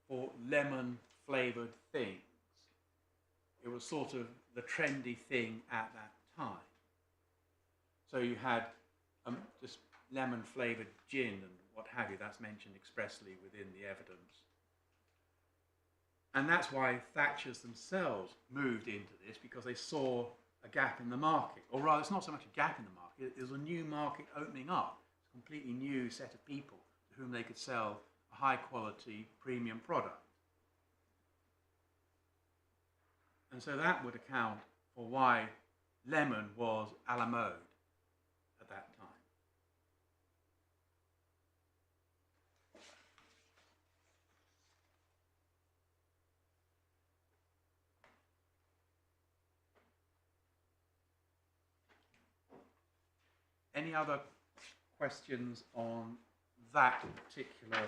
for lemon-flavoured things. It was sort of the trendy thing at that time. So you had just lemon-flavoured gin and what have you, that's mentioned expressly within the evidence. And that's why Thatchers themselves moved into this, because they saw a gap in the market. Or rather, it's not so much a gap in the market, it was a new market opening up. It's a completely new set of people to whom they could sell a high quality premium product. And so that would account for why lemon was a la mode at that time. Any other questions on that particular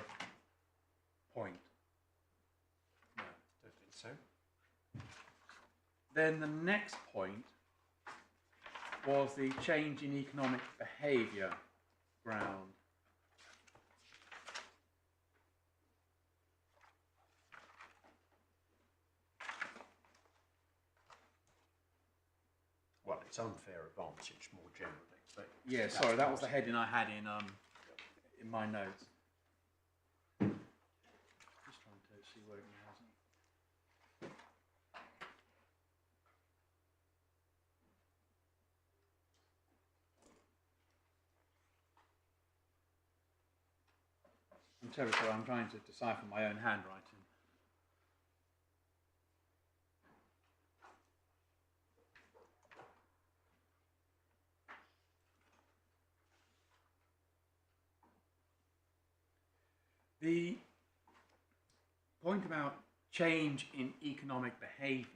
point? No. Don't think so. Then the next point was the change in economic behaviour ground. Well, it's unfair advantage more generally. But Yeah, sorry, that was the heading I had in my notes. Just trying to see where it has. I'm terribly sorry, I'm trying to decipher my own handwriting. The point about change in economic behaviour,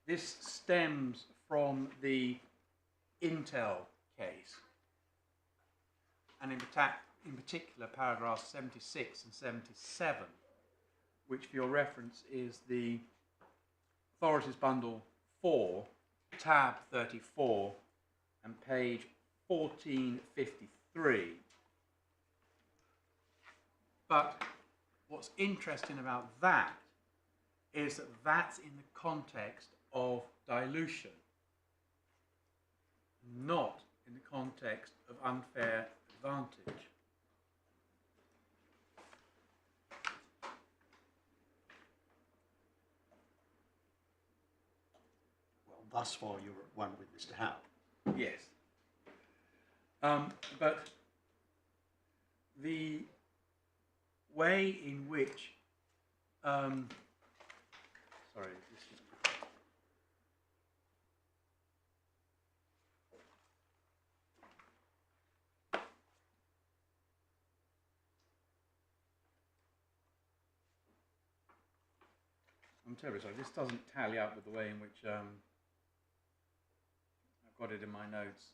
this stems from the Intel case, and in particular paragraphs 76 and 77, which for your reference is the Authorities Bundle 4, tab 34, and page 1453. But what's interesting about that is that that's in the context of dilution, not in the context of unfair advantage. well, thus far you're at one with Mr. Howe. Yes. But the way in which, sorry, this is, I'm terribly sorry, this doesn't tally up with the way in which I've got it in my notes.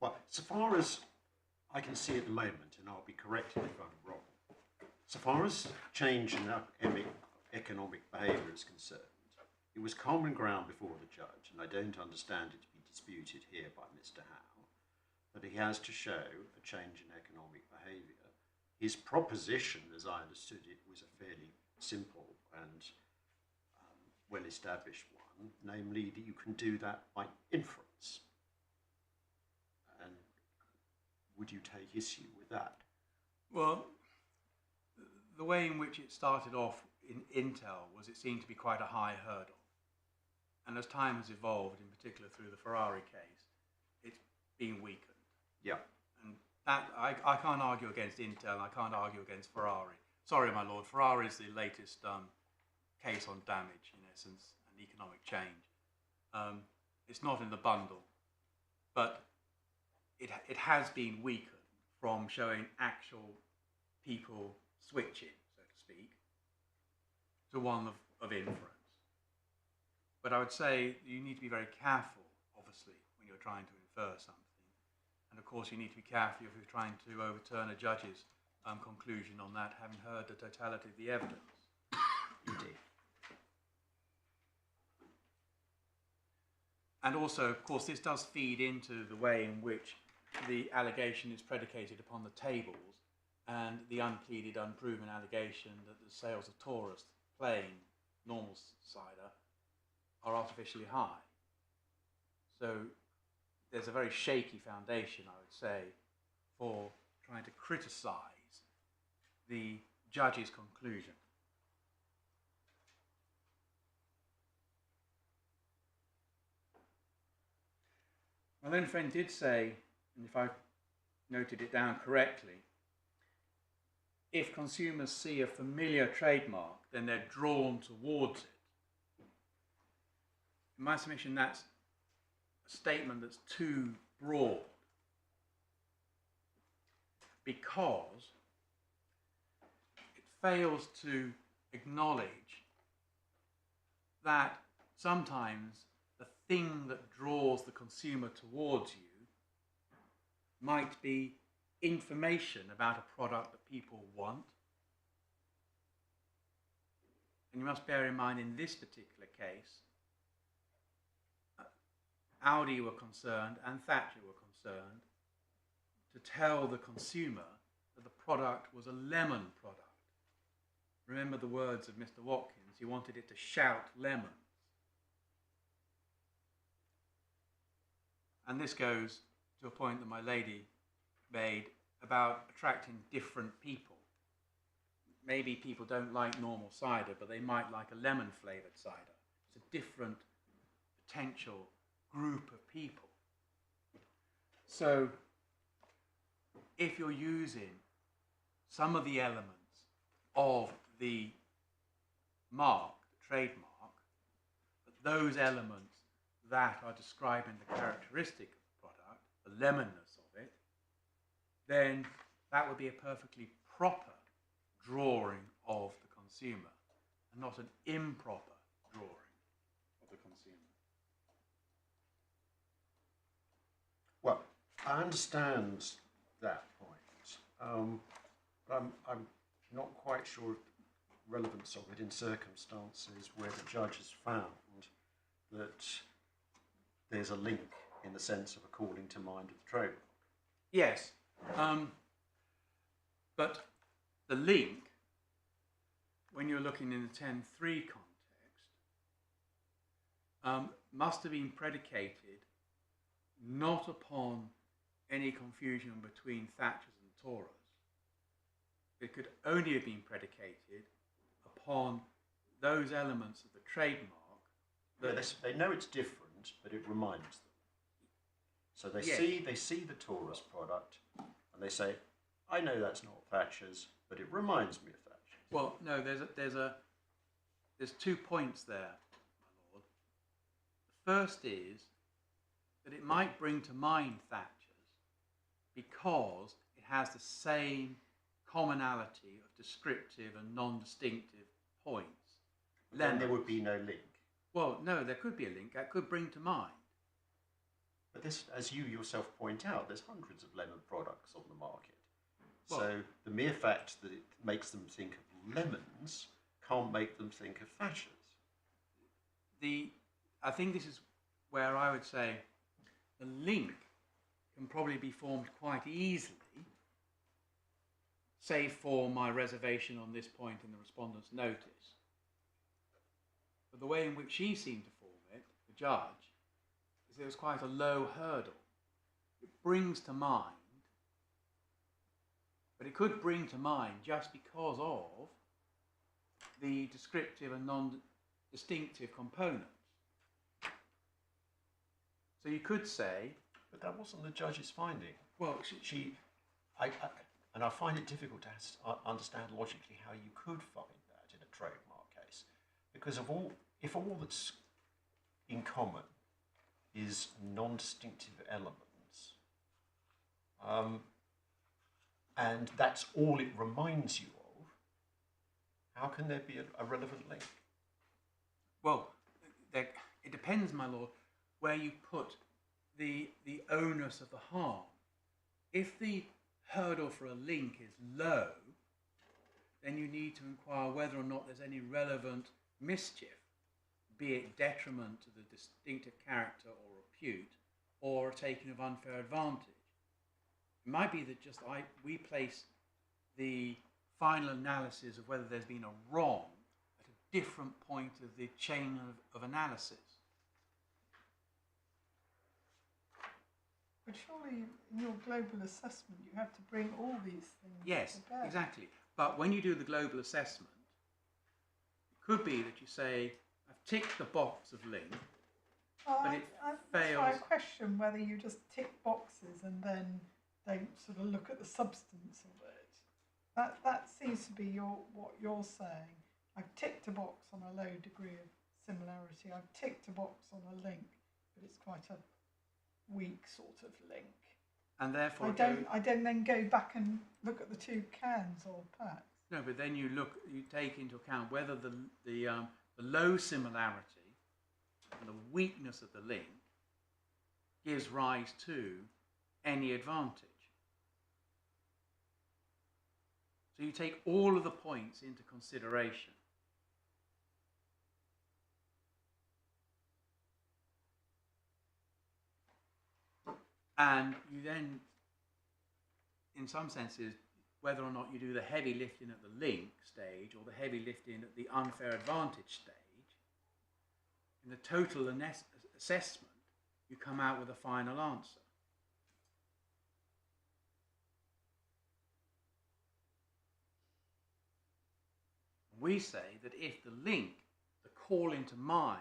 Well, so far as I can see at the moment, and I'll be corrected if I'm wrong, so far as change in economic behaviour is concerned, it was common ground before the judge, and I don't understand it to be disputed here by Mr. Howe, that he has to show a change in economic behaviour. His proposition, as I understood it, was a fairly simple and well-established one, namely that you can do that by inference. And would you take issue with that? Well, the way in which it started off in Intel was it seemed to be quite a high hurdle. And as time has evolved, in particular through the Ferrari case, it's been weakened. Yeah. And that I can't argue against Intel, and I can't argue against Ferrari. Sorry, my lord, Ferrari is the latest case on damage, in essence, and economic change. It's not in the bundle, but it has been weakened from showing actual people switching, so to speak, to one of inference. But I would say you need to be very careful, obviously, when you're trying to infer something. And of course, you need to be careful if you're trying to overturn a judge's conclusion on that, having heard the totality of the evidence. Indeed. And also, of course, this does feed into the way in which the allegation is predicated upon the tables and the unpleaded, unproven allegation that the sales of Taurus, plain, normal cider are artificially high. So there's a very shaky foundation, I would say, for trying to criticise the judge's conclusion. My learned friend did say, and if I've noted it down correctly, if consumers see a familiar trademark, then they're drawn towards it. In my submission, that's a statement that's too broad, because it fails to acknowledge that sometimes the thing that draws the consumer towards you might be information about a product that people want. And you must bear in mind, in this particular case, Aldi were concerned and Thatcher were concerned to tell the consumer that the product was a lemon product. Remember the words of Mr. Watkins, he wanted it to shout lemons. And this goes to a point that my lady made about attracting different people. Maybe people don't like normal cider, but they might like a lemon flavoured cider. It's a different potential group of people. So if you're using some of the elements of the mark, the trademark, but those elements that are describing the characteristic of the product, the lemonness of it, then that would be a perfectly proper drawing of the consumer and not an improper drawing of the consumer. Well, I understand that point, but I'm not quite sure of the relevance of it in circumstances where the judge has found that there's a link in the sense of a calling to mind of the trademark. Yes, but the link, when you're looking in the 10.3 context, must have been predicated not upon any confusion between Thatchers and Torahs. It could only have been predicated upon those elements of the trademark that They know it's different, but it reminds them. So they see the Taurus product and they say, I know that's not Thatchers, but it reminds me of Thatchers. Well, no, there's 2 points there, my lord. The first is that it might bring to mind Thatchers because it has the same commonality of descriptive and non-distinctive points. Then there would be no link. Well, no, there could be a link. That could bring to mind. But this, as you yourself point out, there's hundreds of lemon products on the market. Well, so the mere fact that it makes them think of lemons can't make them think of Thatchers. I think this is where I would say the link can probably be formed quite easily, save for my reservation on this point in the respondent's notice. But the way in which she seemed to form it, the judge, is there was quite a low hurdle. It brings to mind, but it could bring to mind just because of the descriptive and non-distinctive components. So you could say... But that wasn't the judge's finding. Well, and I find it difficult to understand logically how you could find that in a trademark case. Because if all that's in common is non-distinctive elements, and that's all it reminds you of, how can there be a relevant link? Well, it depends, my lord, where you put the onus of the harm. If the hurdle for a link is low, then you need to inquire whether or not there's any relevant mischief, be it detriment to the distinctive character or repute, or taking of unfair advantage. It might be that we place the final analysis of whether there's been a wrong at a different point of the chain of analysis. But surely in your global assessment you have to bring all these things Yes, to bear. exactly. But when you do the global assessment, it could be that you say, I've ticked the box of link, Well, but it that's why I fails. question whether you just tick boxes and then don't sort of look at the substance of it. That seems to be what you're saying. I've ticked a box on a low degree of similarity. I've ticked a box on a link, but it's quite a weak sort of link. And therefore, I don't then go back and look at the two cans or packs. no, but then you take into account whether the low similarity and the weakness of the link gives rise to any advantage. So you take all of the points into consideration. And you then, in some senses, whether or not you do the heavy lifting at the link stage or the heavy lifting at the unfair advantage stage, in the total assessment, you come out with a final answer. We say that if the link, the call into mind,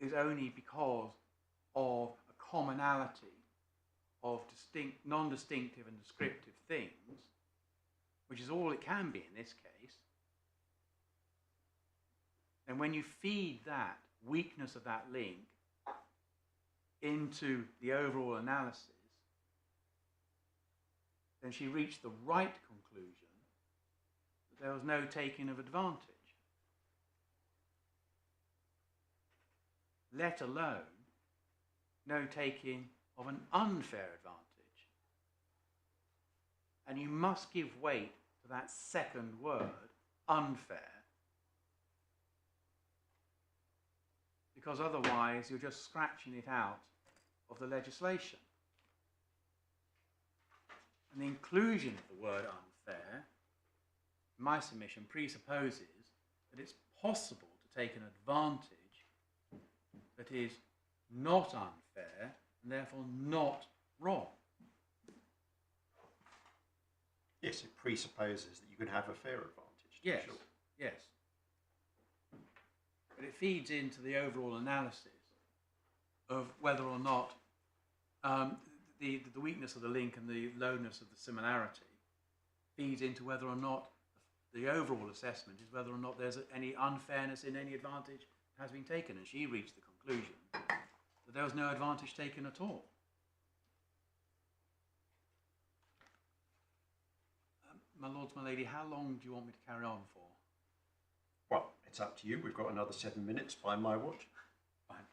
is only because of a commonality of non-distinctive and descriptive things, which is all it can be in this case, and when you feed that weakness of that link into the overall analysis, then she reached the right conclusion that there was no taking of advantage, let alone no taking of an unfair advantage. And you must give weight to that second word, unfair, because otherwise you're just scratching it out of the legislation. And the inclusion of the word unfair, my submission, presupposes that it's possible to take an advantage that is not unfair and therefore not wrong. Yes, it presupposes that you can have a fair advantage. Yes, Sure. yes. But it feeds into the overall analysis of whether or not the weakness of the link and the lowness of the similarity feeds into whether or not the overall assessment is whether or not there's any unfairness in any advantage that has been taken. And she reached the conclusion that there was no advantage taken at all. My lords, my lady, how long do you want me to carry on for? Well, it's up to you. We've got another 7 minutes by my watch. Fine.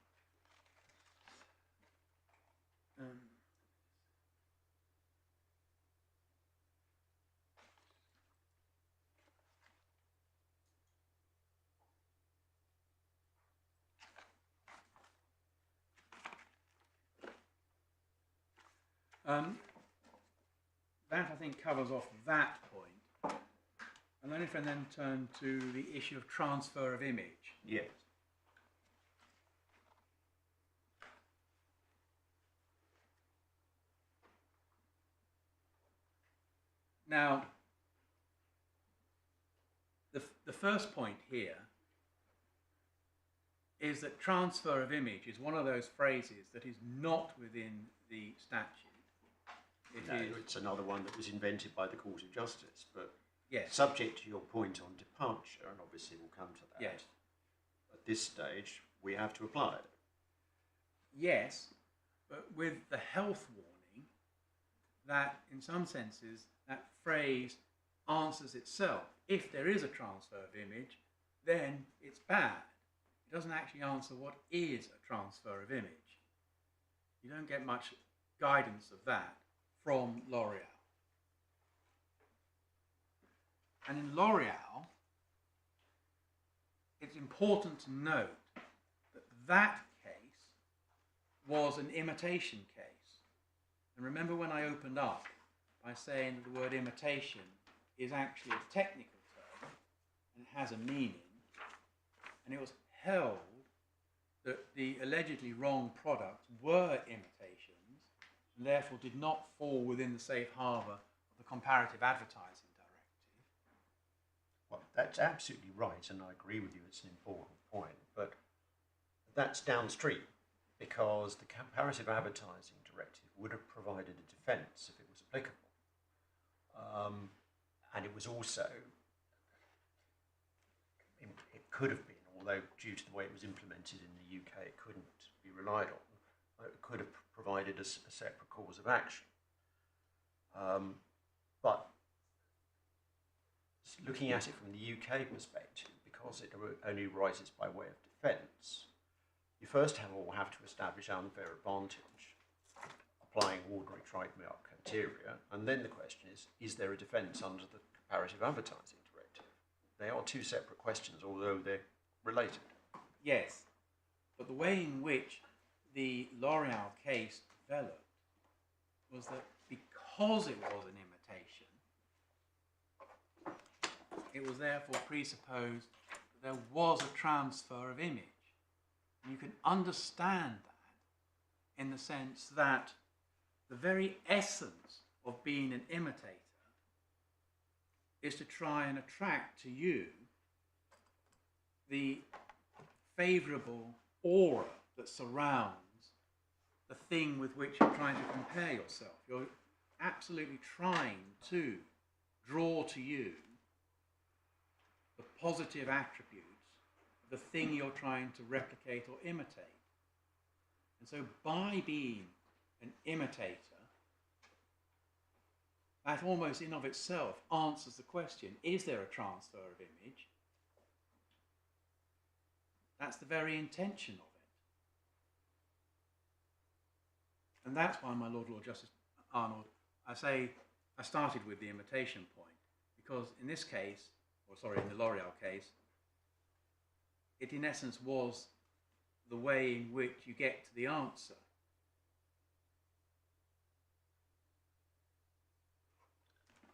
That, I think, covers off that point. And then if I then turn to the issue of transfer of image. Yes. Now, the first point here is that transfer of image is one of those phrases that is not within the statute. It's another one that was invented by the Court of Justice, but Yes. subject to your point on departure, and obviously we'll come to that. Yes. At this stage, we have to apply it. Yes, but with the health warning that in some senses that phrase answers itself. If there is a transfer of image, then it's bad. It doesn't actually answer what is a transfer of image. You don't get much guidance of that from L'Oreal. And in L'Oreal, it's important to note that that case was an imitation case. And remember when I opened up by saying that the word imitation is actually a technical term and it has a meaning. and it was held that the allegedly wrong products were imitations and therefore did not fall within the safe harbour of the comparative advertising directive. Well, that's absolutely right, and I agree with you, it's an important point, but that's downstream, because the comparative advertising directive would have provided a defence if it was applicable. And it was also, it could have been, although due to the way it was implemented in the UK, it couldn't be relied on, it could have provided a separate cause of action. But looking at it from the UK perspective, because it only arises by way of defence, you first of all have to establish unfair advantage, applying ordinary trademark criteria, and then the question is there a defence under the comparative advertising directive? They are two separate questions, although they're related. Yes, but the way in which the L'Oreal case developed was that because it was an imitation, it was therefore presupposed that there was a transfer of image. And you can understand that in the sense that the very essence of being an imitator is to try and attract to you the favourable aura that surrounds the thing with which you're trying to compare yourself. You're absolutely trying to draw to you the positive attributes of the thing you're trying to replicate or imitate. And so by being an imitator, that almost in of itself answers the question, is there a transfer of image? That's the very intention of it. And that's why, my Lord Justice Arnold, I say I started with the imitation point, because in this case, or sorry, in the L'Oreal case, it in essence was the way in which you get to the answer.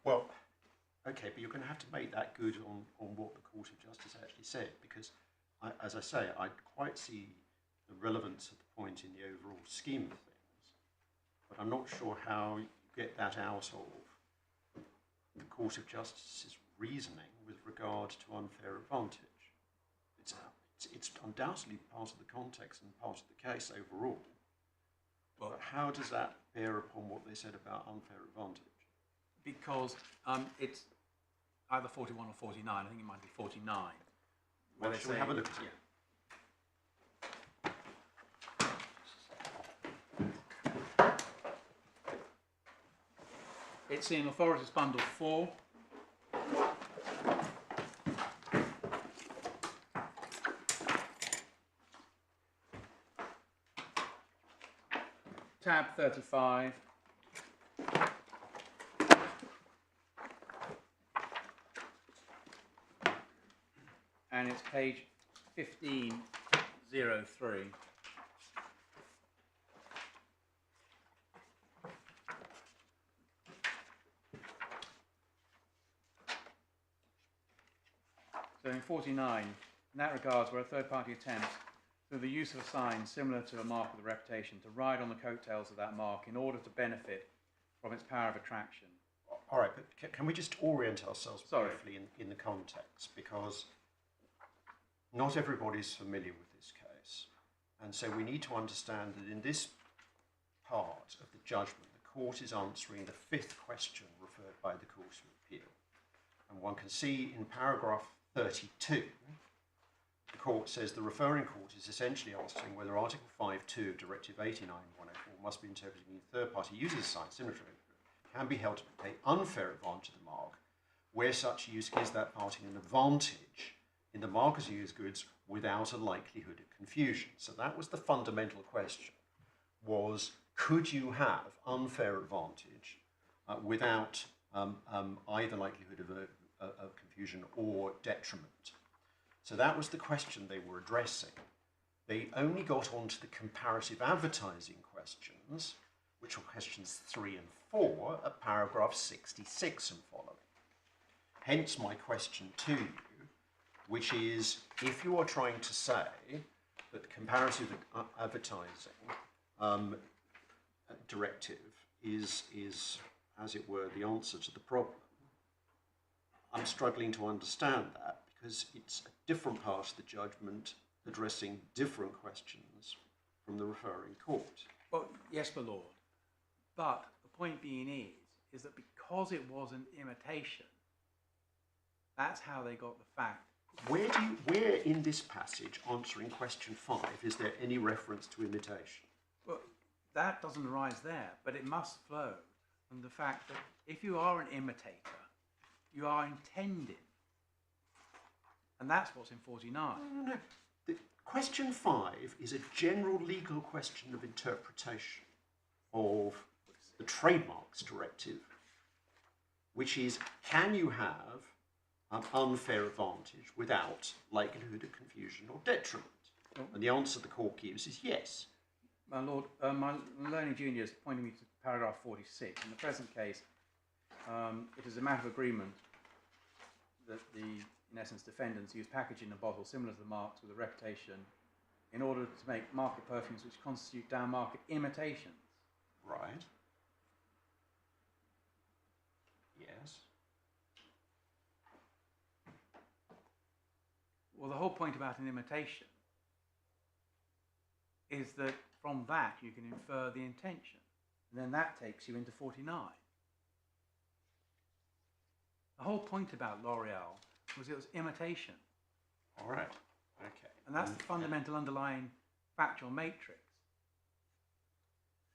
Well, okay, but you're going to have to make that good on what the Court of Justice actually said, because, as I say, I quite see the relevance of the point in the overall scheme of things, but I'm not sure how you get that out of the Court of Justice's reasoning with regard to unfair advantage. It's undoubtedly part of the context and part of the case overall, but how does that bear upon what they said about unfair advantage? Because it's either 41 or 49, I think it might be 49. Well, shall we have a look at it? It's in Authorities Bundle 4. Tab 35. And it's page 1503. So in 49, in that regards, where a third party attempts, through the use of a sign similar to a mark of the reputation, to ride on the coattails of that mark in order to benefit from its power of attraction. All right, but can we just orient ourselves briefly in the context, because not everybody is familiar with this case, and so we need to understand that in this part of the judgment, the court is answering the fifth question referred by the Court of Appeal, and one can see in paragraph 32, the court says the referring court is essentially asking whether Article 5.2 of Directive 89/104 must be interpreted to mean third-party uses of signs similar to it can be held to take unfair advantage of the mark, where such use gives that party an advantage in the marker's used goods without a likelihood of confusion. So that was the fundamental question, was could you have unfair advantage without either likelihood of confusion or detriment? So that was the question they were addressing. They only got onto the comparative advertising questions, which were questions 3 and 4 at paragraph 66 and following. Hence my question to you which is if you are trying to say that the comparative advertising directive is, as it were, the answer to the problem, I'm struggling to understand that because it's a different part of the judgment addressing different questions from the referring court. Well, yes, my lord. But the point being is that because it was an imitation, that's how they got the fact. Where in this passage, answering question 5, is there any reference to imitation? Well, that doesn't arise there, but it must flow from the fact that if you are an imitator, you are intending. And that's what's in 49. No. Question 5 is a general legal question of interpretation of the trademarks directive, which is, can you have an unfair advantage without likelihood of confusion or detriment? And the answer the court gives is yes. My lord, my learning junior is pointing me to paragraph 46. In the present case, it is a matter of agreement that in essence, defendants use packaging and bottles similar to the marks with a reputation in order to make market perfumes which constitute down-market imitations. Right. Yes. Well, the whole point about an imitation is that from that you can infer the intention. And then that takes you into 49. The whole point about L'Oreal was it was imitation. All right. Okay. And that's the fundamental underlying factual matrix.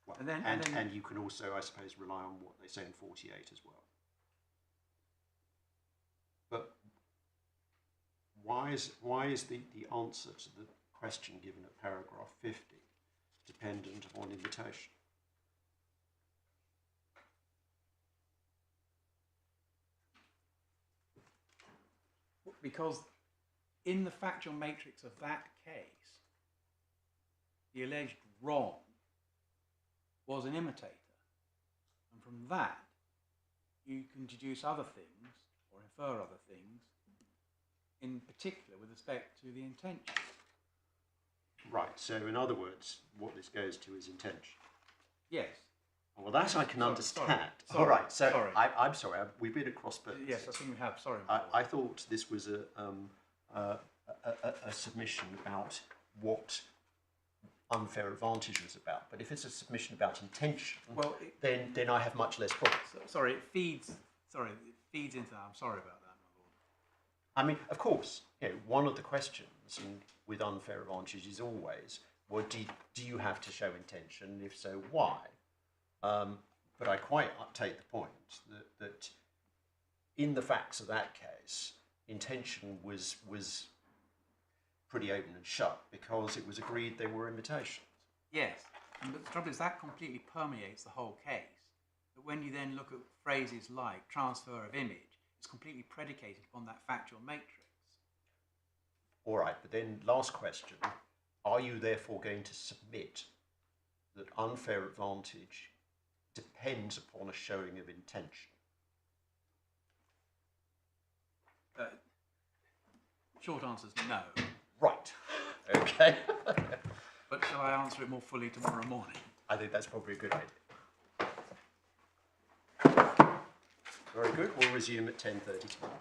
Well, and then you can also, I suppose, rely on what they say in 48 as well. But why is the answer to the question given at paragraph 50 dependent upon imitation? Because in the factual matrix of that case, the alleged wrong was an imitator. And from that, you can deduce other things, or infer other things, in particular with respect to the intention. Right, so in other words, what this goes to is intention. Yes. Well, that I can understand. Sorry. All right, so Sorry. I'm sorry, we've been at cross purposes. Yes, I think we have. Sorry. I thought this was a submission about what unfair advantage was about, but if it's a submission about intention, well, then I have much less problems. Sorry, it feeds into that. I'm sorry about that, my lord. I mean, of course, one of the questions with unfair advantage is always, well, do you have to show intention? If so, why? But I quite take the point that in the facts of that case, intention was pretty open and shut because it was agreed they were imitations. Yes, but the trouble is that completely permeates the whole case. But when you then look at phrases like transfer of image, it's completely predicated upon that factual matrix. All right, but then last question, are you therefore going to submit that unfair advantage depends upon a showing of intention? Short answer is no. Right, okay. But shall I answer it more fully tomorrow morning? I think that's probably a good idea. Very good, we'll resume at 10:30 tomorrow.